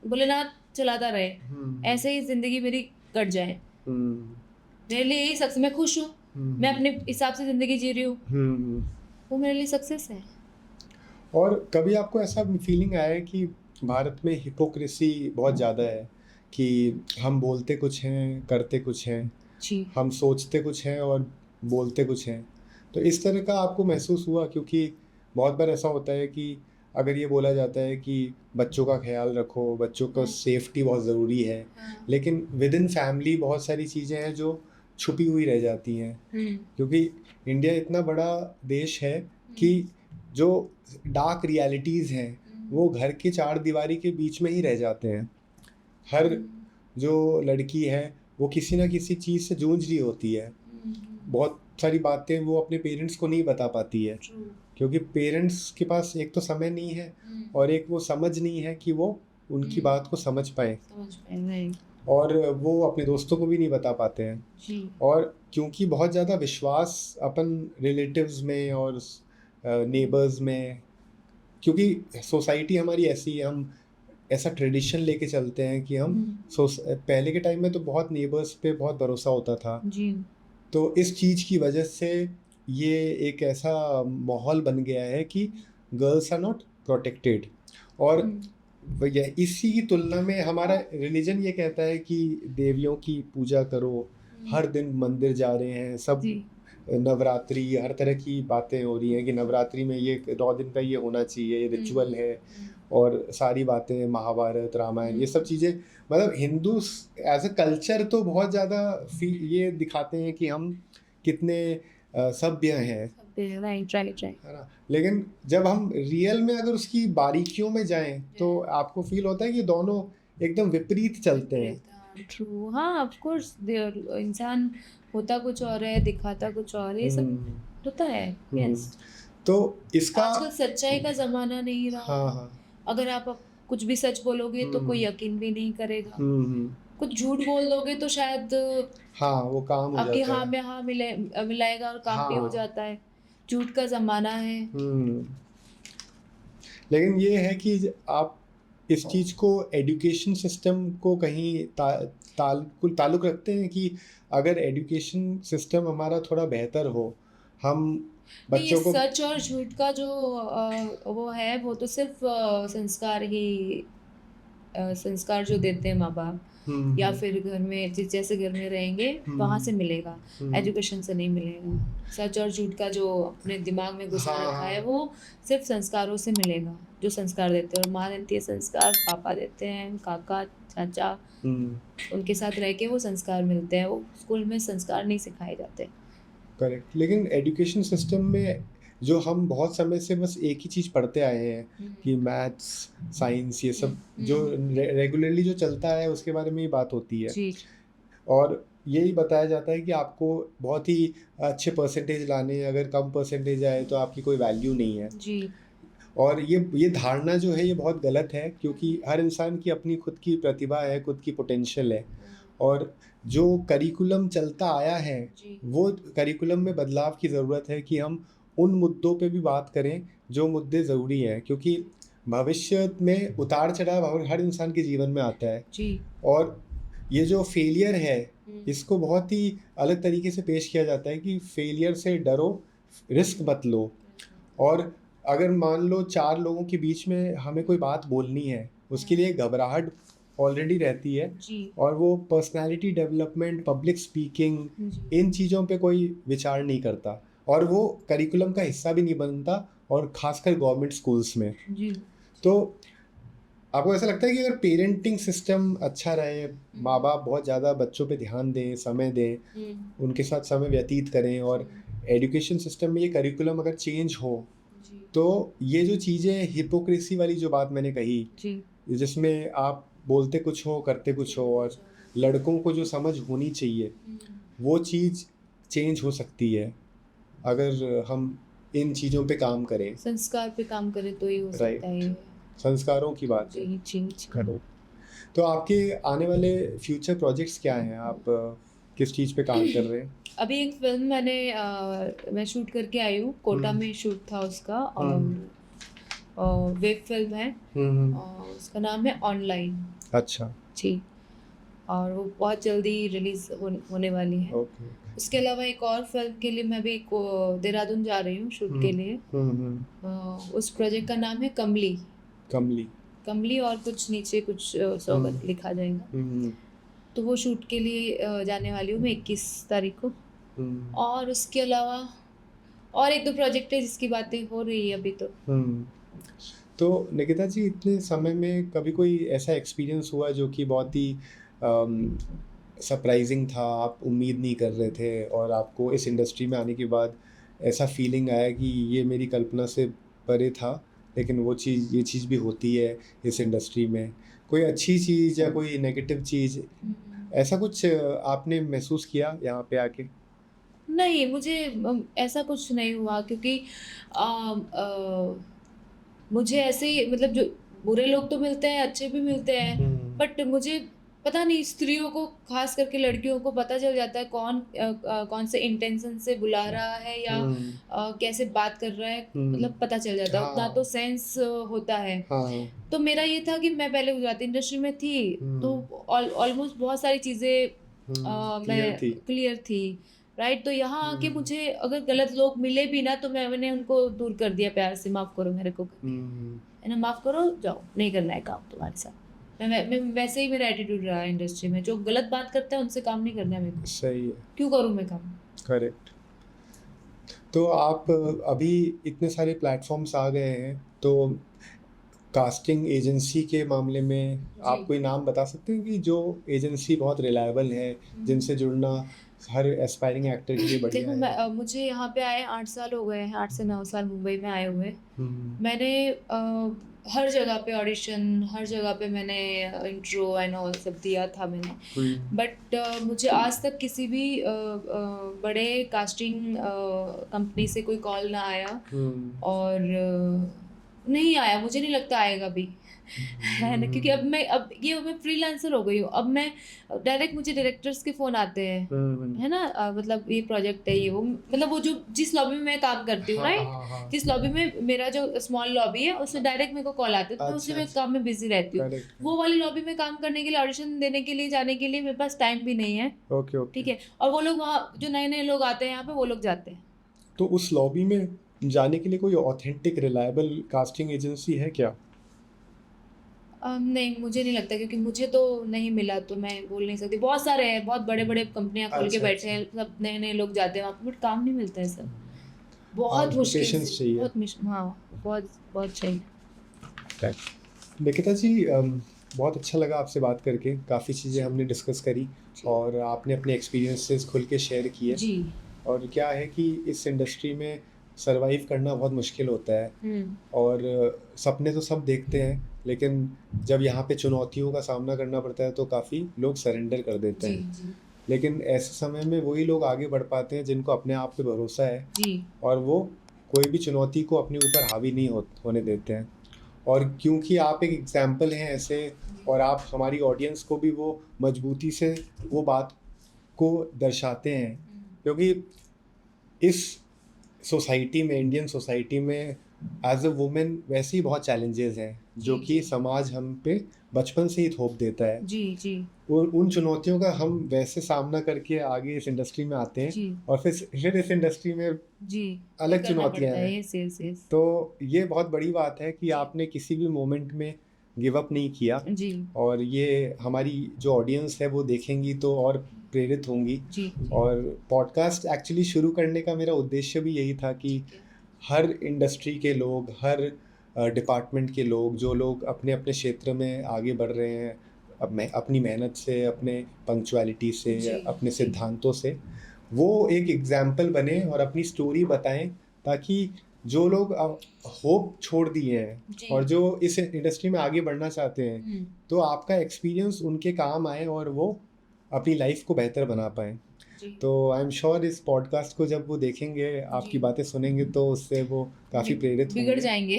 A: भोलेनाथ चलाता रहे, ऐसे ही ज़िंदगी मेरी कट जाए। मेरे लिए यही सक्सेस, मैं खुश हूँ, मैं अपने हिसाब से ज़िंदगी जी रही हूँ, वो मेरे लिए सक्सेस है।
B: और कभी आपको ऐसा फीलिंग आया है कि भारत में हिपोक्रेसी बहुत ज़्यादा है, कि हम बोलते कुछ हैं करते कुछ हैं,
A: जी
B: हम सोचते कुछ हैं और बोलते कुछ हैं? तो इस तरह का आपको महसूस हुआ? क्योंकि बहुत बार ऐसा होता है कि अगर ये बोला जाता है कि बच्चों का ख्याल रखो, बच्चों का सेफ्टी बहुत ज़रूरी है,
A: हाँ
B: लेकिन विद इन फैमिली बहुत सारी चीज़ें हैं जो छुपी हुई रह जाती हैं। क्योंकि इंडिया इतना बड़ा देश है कि जो डार्क रियलिटीज़ हैं वो घर के चार दीवारी के बीच में ही रह जाते हैं। हर जो लड़की है वो किसी ना किसी चीज़ से जूझ रही होती है, बहुत सारी बातें वो अपने पेरेंट्स को नहीं बता पाती है,
A: ट्रू
B: क्योंकि पेरेंट्स के पास एक तो समय नहीं है और एक वो समझ नहीं है कि वो उनकी बात को समझ पाए,
A: समझ पाए राइट।
B: और वो अपने दोस्तों को भी नहीं बता पाते हैं।
A: जी
B: और क्योंकि बहुत ज़्यादा विश्वास अपन रिलेटिव्स में और नेबर्स में, क्योंकि सोसाइटी हमारी ऐसी है, हम ऐसा ट्रेडिशन लेके चलते हैं कि हम पहले के टाइम में तो बहुत नेबर्स पे बहुत भरोसा होता था,
A: जी
B: तो इस चीज़ की वजह से ये एक ऐसा माहौल बन गया है कि गर्ल्स आर नॉट प्रोटेक्टेड। और इसी की तुलना में हमारा रिलीजन ये कहता है कि देवियों की पूजा करो, हर दिन मंदिर जा रहे हैं सब,
A: जी
B: नवरात्रि, हर तरह की बातें हो रही हैं कि नवरात्रि में ये 9 दिन का ये होना चाहिए, ये रिचुअल है, और सारी बातें महाभारत रामायण ये सब चीज़ें, मतलब हिंदू एज अ कल्चर तो बहुत ज़्यादा ये दिखाते हैं कि हम कितने सभ्य हैं,
A: राइट राइट राइट।
B: है ना? लेकिन जब हम रियल में अगर उसकी बारीकियों में जाएं तो आपको फील होता है कि दोनों एकदम विपरीत चलते हैं।
A: ट्रू हाँ ऑफ कोर्स, इंसान होता कुछ और है, दिखाता कुछ और है, ये सब होता है यस।
B: तो इसका
A: आजकल सच्चाई का जमाना नहीं रहा।
B: हाँ हाँ।
A: अगर आप कुछ भी सच बोलोगे तो कोई यकीन भी नहीं करेगा,
B: हम्म।
A: कुछ झूठ बोल दोगे तो शायद
B: हाँ, वो काम हो
A: आपके
B: जाता
A: हाँ
B: है।
A: में हाँ मिलाएगा और काम भी हो
B: हाँ।
A: जाता है। झूठ का जमाना है।
B: लेकिन ये है कि आप इस चीज़ को एजुकेशन सिस्टम को कहीं ताल्लुक रखते हैं कि अगर एजुकेशन सिस्टम हमारा थोड़ा बेहतर हो, हम
A: नहीं, ये
B: बच्चों को
A: सच और झूठ का जो वो है, वो तो सिर्फ संस्कार ही, संस्कार जो देते हैं माँ बाप, या फिर घर में जैसे घर में रहेंगे वहाँ से मिलेगा, एजुकेशन से नहीं मिलेगा। सच और झूठ का जो अपने दिमाग में घुसा रखा है वो सिर्फ संस्कारों से मिलेगा, जो संस्कार देते हैं। और माँ देती है संस्कार, पापा देते हैं, काका चाचा, उनके साथ रह के वो संस्कार मिलते हैं, वो स्कूल में संस्कार नहीं सिखाए जाते।
B: करेक्ट। लेकिन एजुकेशन सिस्टम में जो हम बहुत समय से बस एक ही चीज़ पढ़ते आए हैं कि मैथ्स साइंस ये सब जो रेगुलरली जो चलता है उसके बारे में ही बात होती है,
A: जी
B: और यही बताया जाता है कि आपको बहुत ही अच्छे परसेंटेज लाने हैं, अगर कम परसेंटेज आए तो आपकी कोई वैल्यू नहीं है।
A: जी।
B: और ये धारणा जो है ये बहुत गलत है, क्योंकि हर इंसान की अपनी खुद की प्रतिभा है, खुद की पोटेंशियल है। और जो करिकुलम चलता आया है
A: जी।
B: वो करिकुलम में बदलाव की ज़रूरत है कि हम उन मुद्दों पे भी बात करें जो मुद्दे ज़रूरी हैं, क्योंकि भविष्य में उतार चढ़ाव हर इंसान के जीवन में आता है।
A: जी।
B: और ये जो फेलियर है
A: हम्म।
B: इसको बहुत ही अलग तरीके से पेश किया जाता है कि फेलियर से डरो, रिस्क मत लो। और अगर मान लो 4 लोगों के बीच में हमें कोई बात बोलनी है, उसके लिए घबराहट ऑलरेडी रहती है।
A: जी।
B: और वो पर्सनालिटी डेवलपमेंट, पब्लिक स्पीकिंग,
A: जी।
B: इन चीज़ों पे कोई विचार नहीं करता, और वो करिकुलम का हिस्सा भी नहीं बनता, और खासकर गवर्नमेंट स्कूल्स में।
A: जी।
B: तो आपको ऐसा लगता है कि अगर पेरेंटिंग सिस्टम अच्छा रहे, माँ बाप बहुत ज़्यादा बच्चों पे ध्यान दें, समय दें, उनके साथ समय व्यतीत करें, और एजुकेशन सिस्टम में ये करिकुलम अगर चेंज हो,
A: जी।
B: तो ये जो चीज़ें, हिपोक्रेसी वाली जो बात मैंने कही,
A: जी।
B: जिसमें आप बोलते कुछ हो करते कुछ हो, और लड़कों को जो समझ होनी चाहिए वो चीज़ चेंज हो सकती है अगर हम इन चीज़ों पे काम करें।
A: संस्कार पे काम करे तो ही हो सकता है ये।
B: संस्कारों की बात है।
A: जी। जी। जी।
B: करो। तो आपके आने वाले फ्यूचर प्रोजेक्ट्स क्या हैं? आप किस चीज़ पे काम कर रहे हैं?
A: अभी एक फिल्म मैं शूट करके आई हूँ, कोटा में शूट था उसका, और वेब फिल्म है, और उसका नाम है ऑनलाइन।
B: अच्छा।
A: जी। और वो बहुत जल्दी रिलीज होने वाली है।
B: ओके।
A: उसके अलावा एक और फिल्म के लिए मैं भी देहरादून जा रही हूँ शूट के लिए। उस प्रोजेक्ट का नाम है कमली।
B: कमली।
A: कमली और कुछ नीचे कुछ सौगंध लिखा जाएगा। तो वो शूट के लिए जाने वाली हूँ मैं 21 तारीख को। और उसके अलावा और एक दो प्रोजेक्ट है जिसकी बातें हो रही है अभी तो।
B: तो निकिता जी, इतने समय में कभी कोई ऐसा एक्सपीरियंस हुआ जो कि बहुत ही सरप्राइजिंग था, आप उम्मीद नहीं कर रहे थे, और आपको इस इंडस्ट्री में आने के बाद ऐसा फीलिंग आया कि ये मेरी कल्पना से परे था, लेकिन ये चीज़ भी होती है इस इंडस्ट्री में? कोई अच्छी चीज़ या कोई नेगेटिव चीज़, ऐसा कुछ आपने महसूस किया यहाँ पे आके?
A: नहीं, मुझे ऐसा कुछ नहीं हुआ, क्योंकि मुझे ऐसे ही मतलब जो बुरे लोग तो मिलते हैं, अच्छे भी मिलते हैं, बट मुझे पता नहीं, स्त्रियों को खास करके लड़कियों को पता चल जाता है कौन से इंटेंशन से बुला रहा है या कैसे बात कर रहा है, मतलब पता चल जाता है, उतना तो सेंस होता है। तो मेरा ये था कि मैं पहले गुजराती इंडस्ट्री में थी, तो ऑलमोस्ट बहुत सारी चीज़ें मैं क्लियर थी, राइट। तो यहाँ आके मुझे अगर गलत लोग मिले भी ना, तो मैंने उनको दूर कर दिया प्यार से, माफ़ करो मेरे को, है ना, माफ़ करो, जाओ, नहीं करना है काम तुम्हारे साथ। मैं वैसे ही मेरा एटीट्यूड रहा है इंडस्ट्री में, जो गलत बात करते हैं उनसे काम नहीं करना है मेरे को।
B: सही है।
A: क्यों करूँ मैं काम?
B: करेक्ट। तो आप अभी इतने सारे प्लेटफॉर्म्स आ गए हैं, तो कास्टिंग एजेंसी के मामले में आप कोई नाम बता सकते हैं कि जो एजेंसी बहुत रिलायबल है, जिनसे जुड़ना हर एस्पायरिंग एक्टर के लिए बढ़िया है?
A: देखो, मुझे यहाँ पे आए 8 साल हो गए हैं, 8 से 9 साल मुंबई में आए हुए। मैंने हर जगह पे ऑडिशन, हर जगह पे मैंने इंट्रो एंड ऑल सब दिया था मैंने, बट मुझे आज तक किसी भी बड़े कास्टिंग कंपनी से कोई कॉल ना आया, और नहीं आया, मुझे नहीं लगता आएगा भी, है ना, क्योंकि अब मैं फ्रीलांसर हो गई हूँ। अब मैं डायरेक्ट, मुझे डायरेक्टर्स के फ़ोन आते हैं, है ना, मतलब ये प्रोजेक्ट है, ये वो, मतलब वो जो जिस लॉबी में मैं काम करती हूँ, राइट, जिस लॉबी में मेरा जो स्मॉल लॉबी है, उससे डायरेक्ट मेरे को कॉल आते हैं, तो मैं उसी में काम में बिजी रहती हूँ। वो वाली लॉबी में काम करने के लिए, ऑडिशन देने के लिए, जाने के लिए मेरे पास टाइम भी नहीं है। ठीक है, और वो लोग वहाँ जो नए नए लोग आते हैं यहाँ पे, वो लोग जाते हैं।
B: तो उस लॉबी में जाने के लिए कोई ऑथेंटिक रिलायबल कास्टिंग एजेंसी है क्या?
A: नहीं, मुझे नहीं लगता, क्योंकि मुझे तो नहीं मिला, तो मैं बोल नहीं सकती। बहुत सारे हैं, बहुत बड़े बड़े कंपनियां खोल के बैठे हैं, सब नए नए लोग जाते हैं वहाँ पे, बट काम नहीं मिलता है सर, बहुत मुश्किल से, बहुत बहुत चाहिए।
B: निकिता जी, बहुत अच्छा लगा आपसे बात करके, काफ़ी चीज़ें हमने डिस्कस करी, और आपने अपने एक्सपीरियंसेस खुल के शेयर किए।
A: जी।
B: और क्या है कि इस इंडस्ट्री में सरवाइव करना बहुत मुश्किल होता है, और सपने तो सब देखते हैं, लेकिन जब यहाँ पे चुनौतियों का सामना करना पड़ता है तो काफ़ी लोग सरेंडर कर देते हैं। लेकिन ऐसे समय में वही लोग आगे बढ़ पाते हैं जिनको अपने आप पे भरोसा है
A: जी,
B: और वो कोई भी चुनौती को अपने ऊपर हावी नहीं होने देते हैं। और क्योंकि आप एक एग्जाम्पल हैं ऐसे, और आप हमारी ऑडियंस को भी वो मजबूती से वो बात को दर्शाते हैं, क्योंकि इस सोसाइटी में, इंडियन सोसाइटी में एज अ वुमेन वैसे ही बहुत चैलेंजेस हैं जो
A: जी,
B: कि
A: जी।
B: समाज हम पे बचपन से ही थोप देता है।
A: जी, जी,
B: उन चुनौतियों का हम वैसे सामना करके आगे इस इंडस्ट्री में आते हैं,
A: जी,
B: और फिर इस इंडस्ट्री में
A: जी। ये
B: अलग
A: करना
B: चुनौतियां
A: पड़ता है,
B: हैं।
A: Yes, yes, yes.
B: तो ये बहुत बड़ी बात है कि
A: जी,
B: आपने किसी भी मोमेंट में गिव अप नहीं किया,
A: जी,
B: और ये हमारी जो ऑडियंस है वो देखेंगी तो और प्रेरित होंगी।
A: जी, जी।
B: और पॉडकास्ट एक्चुअली शुरू करने का मेरा उद्देश्य भी यही था कि
A: ठीक है।
B: हर इंडस्ट्री के लोग, हर डिपार्टमेंट के लोग, जो लोग अपने अपने क्षेत्र में आगे बढ़ रहे हैं, अब मैं अपनी मेहनत से, अपने पंक्चुअलिटी से,
A: जी,
B: अपने
A: जी,
B: सिद्धांतों से, वो एक एग्जाम्पल बने और अपनी स्टोरी बताएं, ताकि जो लोग होप छोड़ दिए हैं
A: जी।
B: और जो इस इंडस्ट्री में आगे बढ़ना चाहते हैं,
A: हुँ,
B: तो आपका एक्सपीरियंस उनके काम आए और वो अपनी लाइफ को बेहतर बना पाएँ।
A: जी,
B: तो आई एम श्योर इस पॉडकास्ट को जब वो देखेंगे, आपकी
A: जी।
B: बातें सुनेंगे, तो उससे वो काफ़ी प्रेरित
A: बिगड़
B: होंगे।
A: जाएँगे।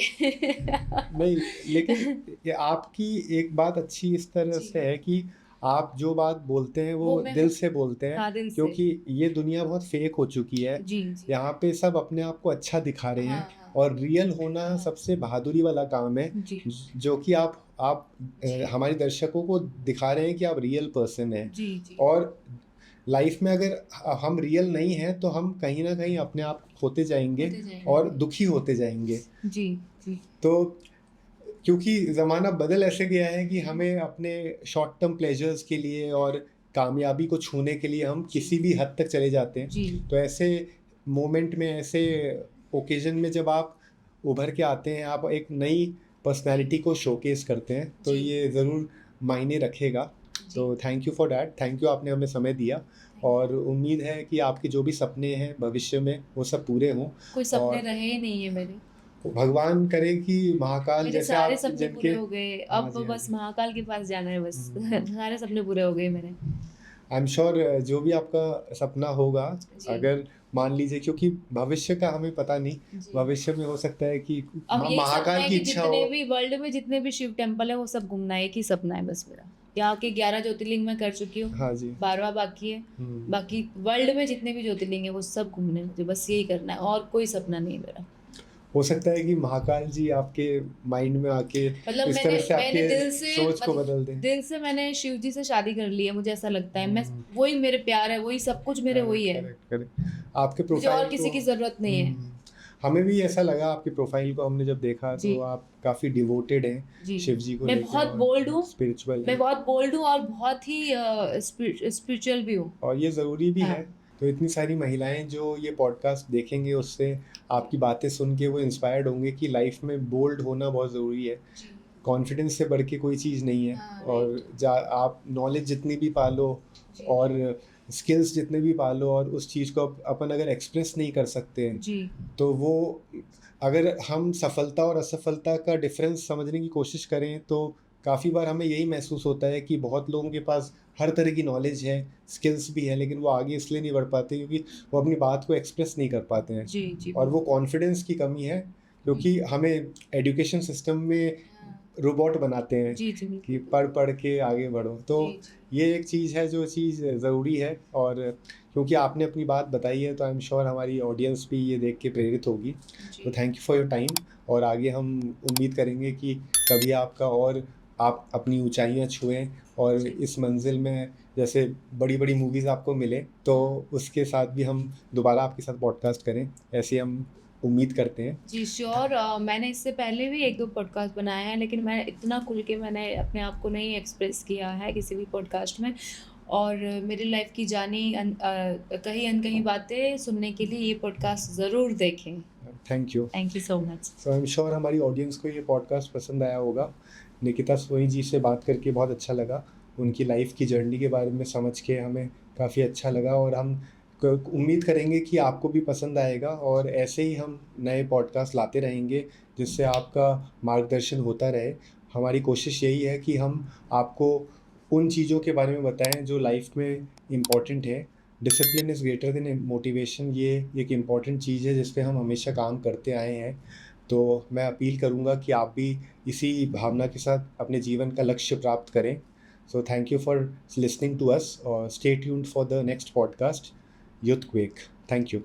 B: नहीं, लेकिन ये आपकी एक बात अच्छी इस तरह
A: जी,
B: से है कि आप जो बात बोलते हैं
A: वो
B: वो
A: मैं
B: दिल से बोलते हैं,
A: हाँ, दिल से।
B: क्योंकि ये दुनिया बहुत फेक हो चुकी है।
A: जी, जी।
B: यहाँ पे सब अपने आप को अच्छा दिखा रहे
A: हाँ,
B: हैं,
A: हाँ,
B: और रियल होना
A: हाँ।
B: सबसे बहादुरी वाला काम है,
A: जी,
B: जो कि आप
A: जी,
B: हमारे दर्शकों को दिखा रहे हैं कि आप रियल पर्सन हैं।
A: जी, जी।
B: और लाइफ में अगर हम रियल नहीं हैं, तो हम कहीं ना कहीं अपने आप को खोते जाएंगे
A: होते जाएँगे।
B: और दुखी होते जाएंगे।
A: जी, जी।
B: तो क्योंकि ज़माना बदल ऐसे गया है कि हमें अपने शॉर्ट टर्म प्लेजर्स के लिए और कामयाबी को छूने के लिए हम किसी भी हद तक चले जाते हैं।
A: जी,
B: तो ऐसे मोमेंट में, ऐसे ओकेजन में जब आप उभर के आते हैं, आप एक नई पर्सनैलिटी को शोकेस करते हैं, तो
A: जी,
B: ये ज़रूर मायने रखेगा।
A: जी।
B: तो thank you for that, thank you, आपने हमें समय दिया। और उम्मीद है कि आपके जो भी सपने हैं भविष्य में वो सब पूरे हों।
A: कोई सपने
B: और
A: रहे ही नहीं है मेरे।
B: भगवान करे कि महाकाल
A: मेरे
B: जैसे
A: सारे
B: आप
A: सपने
B: जिनके,
A: पूरे हो गए,
B: हाँ
A: अब
B: जी, हाँ
A: बस
B: जी,
A: महाकाल के पास जाना है बस।
B: हम्म,
A: सारे सपने पूरे हो गए मेरे।
B: आई एम श्योर जो भी आपका सपना होगा,
A: जी,
B: अगर मान लीजिए, क्योंकि भविष्य का हमें पता नहीं,
A: जी।
B: भविष्य में हो सकता है कि
A: अब यही सपना
B: महाकाल
A: है
B: की
A: कि
B: इच्छा
A: जितने
B: हो।
A: भी वर्ल्ड में जितने भी शिव टेम्पल है वो सब घूमना है, एक ही सपना है बस मेरा। यहाँ के 11 ज्योतिर्लिंग मैं कर चुकी हूँ,
B: हाँ जी।
A: 12वां बाकी है।
B: हम्म,
A: बाकी वर्ल्ड में जितने भी ज्योतिर्लिंग है वो सब घूमने हैं मुझे, बस यही करना है और कोई सपना नहीं है मेरा।
B: हो सकता है कि महाकाल जी आपके माइंड में आके
A: मतलब
B: इस तरह
A: मैंने
B: से
A: मैंने
B: आपके
A: दिल से
B: सोच को
A: मतलब
B: बदल दें।
A: दिल से मैंने शिव जी से शादी कर ली है, मुझे ऐसा लगता है। मैं
B: हम्म,
A: वही मेरे प्यार है, वही सब कुछ मेरे वही
B: करेक्ट,
A: है।
B: Correct, correct. आपके
A: मुझे और
B: प्रोफाइल को,
A: किसी की ज़रूरत नहीं है।
B: हमें भी ऐसा लगा, आपकी प्रोफाइल को हमने जब देखा
A: जी,
B: तो आप काफ़ी डिवोटेड हैं
A: जी।
B: शिव जी को
A: मैं
B: लेके,
A: बहुत
B: और
A: बोल्ड हूँ,
B: स्पिरिचुअल
A: मैं
B: हैं,
A: बहुत बोल्ड हूँ और बहुत ही स्पिरिचुअल भी हूँ।
B: और ये ज़रूरी भी
A: हाँ,
B: है। तो इतनी सारी महिलाएं जो ये पॉडकास्ट देखेंगे, उससे आपकी बातें सुन के वो इंस्पायर्ड होंगे कि लाइफ में बोल्ड होना बहुत ज़रूरी है।
A: जी।
B: कॉन्फिडेंस से बढ़ के कोई चीज़ नहीं है।
A: हाँ,
B: और
A: राइट।
B: आप नॉलेज जितनी भी पालो
A: जी,
B: और स्किल्स जितने भी पालो, और उस चीज़ को अपन अगर एक्सप्रेस नहीं कर सकते हैं,
A: जी,
B: तो वो, अगर हम सफलता और असफलता का डिफरेंस समझने की कोशिश करें, तो काफ़ी बार हमें यही महसूस होता है कि बहुत लोगों के पास हर तरह की नॉलेज है, स्किल्स भी है, लेकिन वो आगे इसलिए नहीं बढ़ पाते क्योंकि वो अपनी बात को एक्सप्रेस नहीं कर पाते हैं।
A: जी, जी,
B: और वो
A: बिल्कुल।
B: कॉन्फिडेंस की कमी है, क्योंकि हमें एजुकेशन सिस्टम में
A: हाँ,
B: रोबोट बनाते हैं
A: जी, जी,
B: कि
A: बिल्कुल।
B: पढ़ पढ़ के आगे बढ़ो। तो
A: जी, जी,
B: ये एक चीज़ है जो चीज़ ज़रूरी है, और क्योंकि आपने अपनी बात बताई है, तो आई एम श्योर हमारी ऑडियंस भी ये देख के प्रेरित होगी। तो
A: जी,
B: thank you for your time, और आगे हम उम्मीद करेंगे कि कभी आपका और आप अपनी ऊंचाइयां छुएं, और
A: जी।
B: इस मंजिल में जैसे बड़ी बड़ी मूवीज़ आपको मिले, तो उसके साथ भी हम दोबारा आपके साथ पॉडकास्ट करें, ऐसे हम उम्मीद करते हैं।
A: जी, श्योर। मैंने इससे पहले भी 1-2 पॉडकास्ट बनाए हैं, लेकिन मैं इतना खुल के मैंने अपने आप को नहीं एक्सप्रेस किया है किसी भी पॉडकास्ट में। और मेरी लाइफ़ की जानी कहीं अनकही बातें सुनने के लिए ये पॉडकास्ट ज़रूर देखें।
B: Thank you.
A: Thank you so much.
B: So I am sure हमारी ऑडियंस को ये पॉडकास्ट पसंद आया होगा। निकिता सोई जी से बात करके बहुत अच्छा लगा, उनकी लाइफ की जर्नी के बारे में समझ के हमें काफ़ी अच्छा लगा, और हम उम्मीद करेंगे कि आपको भी पसंद आएगा, और ऐसे ही हम नए पॉडकास्ट लाते रहेंगे जिससे आपका मार्गदर्शन होता रहे। हमारी कोशिश यही है कि हम आपको उन चीज़ों के बारे में बताएं जो लाइफ में इम्पॉर्टेंट है। Discipline is greater than motivation, ये एक इम्पॉर्टेंट चीज़ है जिस पे हम हमेशा काम करते आए हैं। तो मैं अपील करूँगा कि आप भी इसी भावना के साथ अपने जीवन का लक्ष्य प्राप्त करें। So thank you for listening to us और stay tuned for the next podcast, youth quake. Thank you.